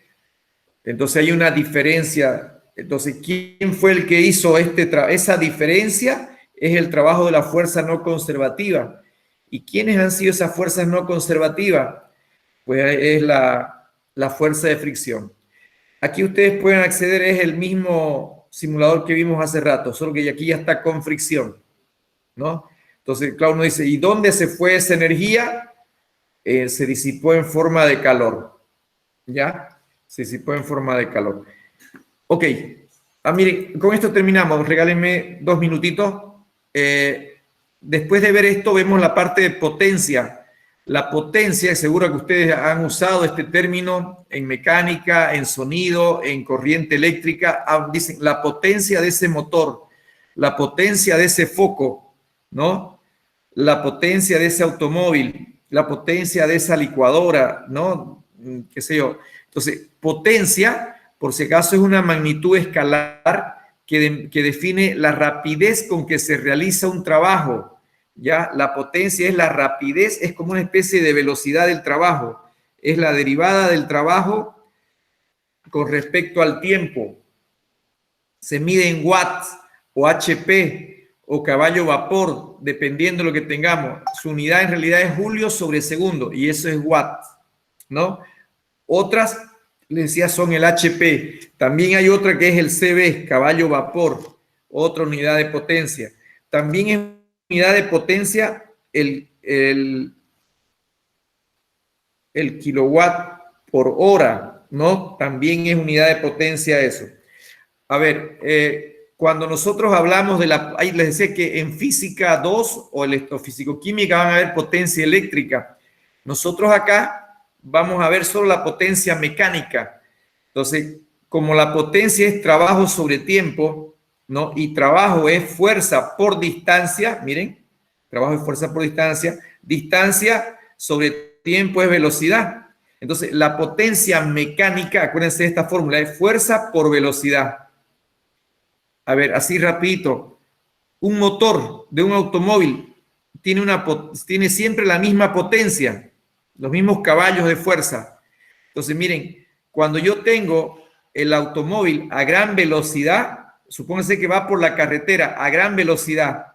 Entonces hay una diferencia. Entonces, ¿quién fue el que hizo esa diferencia? Es el trabajo de la fuerza no conservativa. ¿Y quiénes han sido esas fuerzas no conservativas? Pues es la fuerza de fricción. Aquí ustedes pueden acceder, es el mismo simulador que vimos hace rato, solo que aquí ya está con fricción, ¿no? Entonces, claro, uno dice, ¿y dónde se fue esa energía? Se disipó en forma de calor, ¿ya? Se disipó en forma de calor. Ok, miren, con esto terminamos, regálenme 2 minutitos. Después de ver esto, vemos la parte de potencia. La potencia, seguro que ustedes han usado este término en mecánica, en sonido, en corriente eléctrica. Dicen la potencia de ese motor, la potencia de ese foco, ¿no? La potencia de ese automóvil, la potencia de esa licuadora, ¿no? Qué sé yo. Entonces, potencia, por si acaso, es una magnitud escalar que define la rapidez con que se realiza un trabajo. Ya, la potencia es la rapidez, es como una especie de velocidad del trabajo, es la derivada del trabajo con respecto al tiempo. Se mide en watts o HP o caballo vapor, dependiendo de lo que tengamos. Su unidad en realidad es julio sobre segundo y eso es watt, ¿no? Otras, les decía, son el HP. También hay otra que es el CB, caballo vapor, otra unidad de potencia. También es unidad de potencia el kilowatt por hora, ¿no? También es unidad de potencia eso. A ver, cuando nosotros hablamos de ahí les decía que en física 2 o electrofísico-química van a ver potencia eléctrica. Nosotros acá vamos a ver solo la potencia mecánica. Entonces, como la potencia es trabajo sobre tiempo, ¿no? Y trabajo es fuerza por distancia, miren, trabajo es fuerza por distancia sobre tiempo es velocidad. Entonces, la potencia mecánica, acuérdense de esta fórmula, es fuerza por velocidad. A ver, así rapidito, un motor de un automóvil tiene siempre la misma potencia, los mismos caballos de fuerza. Entonces, miren, cuando yo tengo el automóvil a gran velocidad, supónganse que va por la carretera a gran velocidad,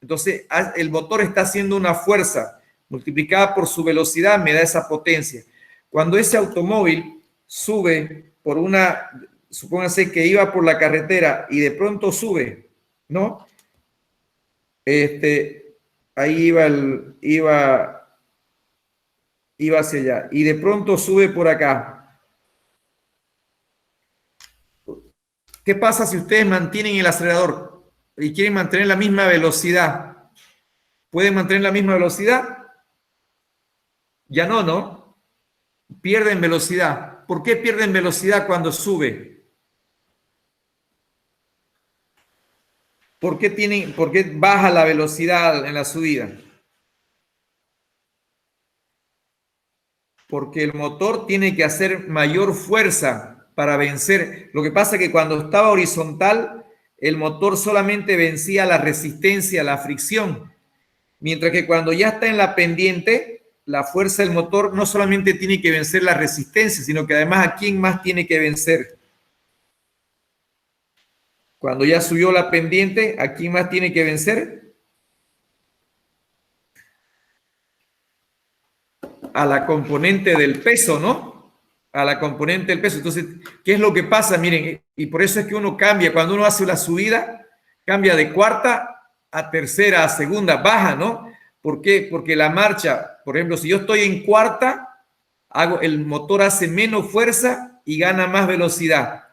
entonces el motor está haciendo una fuerza multiplicada por su velocidad, me da esa potencia. Cuando ese automóvil sube por supónganse que iba por la carretera y de pronto sube, ¿no? Ahí iba hacia allá y de pronto sube por acá. ¿Qué pasa si ustedes mantienen el acelerador y quieren mantener la misma velocidad? ¿Pueden mantener la misma velocidad? Ya no, ¿no? Pierden velocidad. ¿Por qué pierden velocidad cuando sube? ¿Por qué baja la velocidad en la subida? Porque el motor tiene que hacer mayor fuerza para vencer. Lo que pasa es que cuando estaba horizontal, el motor solamente vencía la resistencia, la fricción. Mientras que cuando ya está en la pendiente, la fuerza del motor no solamente tiene que vencer la resistencia, sino que además ¿a quién más tiene que vencer? Cuando ya subió la pendiente, ¿a quién más tiene que vencer? A la componente del peso, ¿no? A la componente del peso. Entonces, ¿qué es lo que pasa? Miren, y por eso es que uno cambia. Cuando uno hace la subida, cambia de cuarta a tercera, a segunda, baja, ¿no? ¿Por qué? Porque la marcha, por ejemplo, si yo estoy en cuarta, el motor hace menos fuerza y gana más velocidad.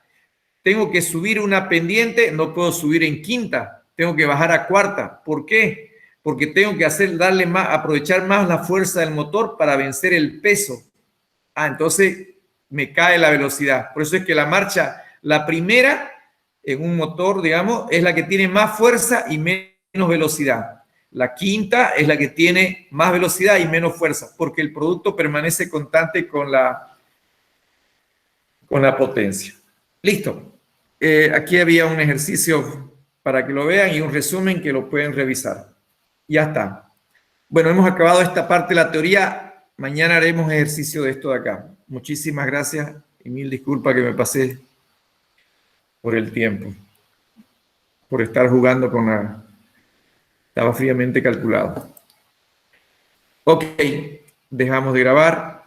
Tengo que subir una pendiente, no puedo subir en quinta, tengo que bajar a cuarta. ¿Por qué? Porque tengo que aprovechar más la fuerza del motor para vencer el peso. Entonces me cae la velocidad. Por eso es que la marcha, la primera en un motor, digamos, es la que tiene más fuerza y menos velocidad. La quinta es la que tiene más velocidad y menos fuerza, porque el producto permanece constante con la potencia. Listo. Aquí había un ejercicio para que lo vean y un resumen que lo pueden revisar. Ya está. Bueno, hemos acabado esta parte de la teoría. Mañana haremos ejercicio de esto de acá. Muchísimas gracias y mil disculpas que me pasé por el tiempo, por estar jugando Estaba fríamente calculado. Ok, dejamos de grabar.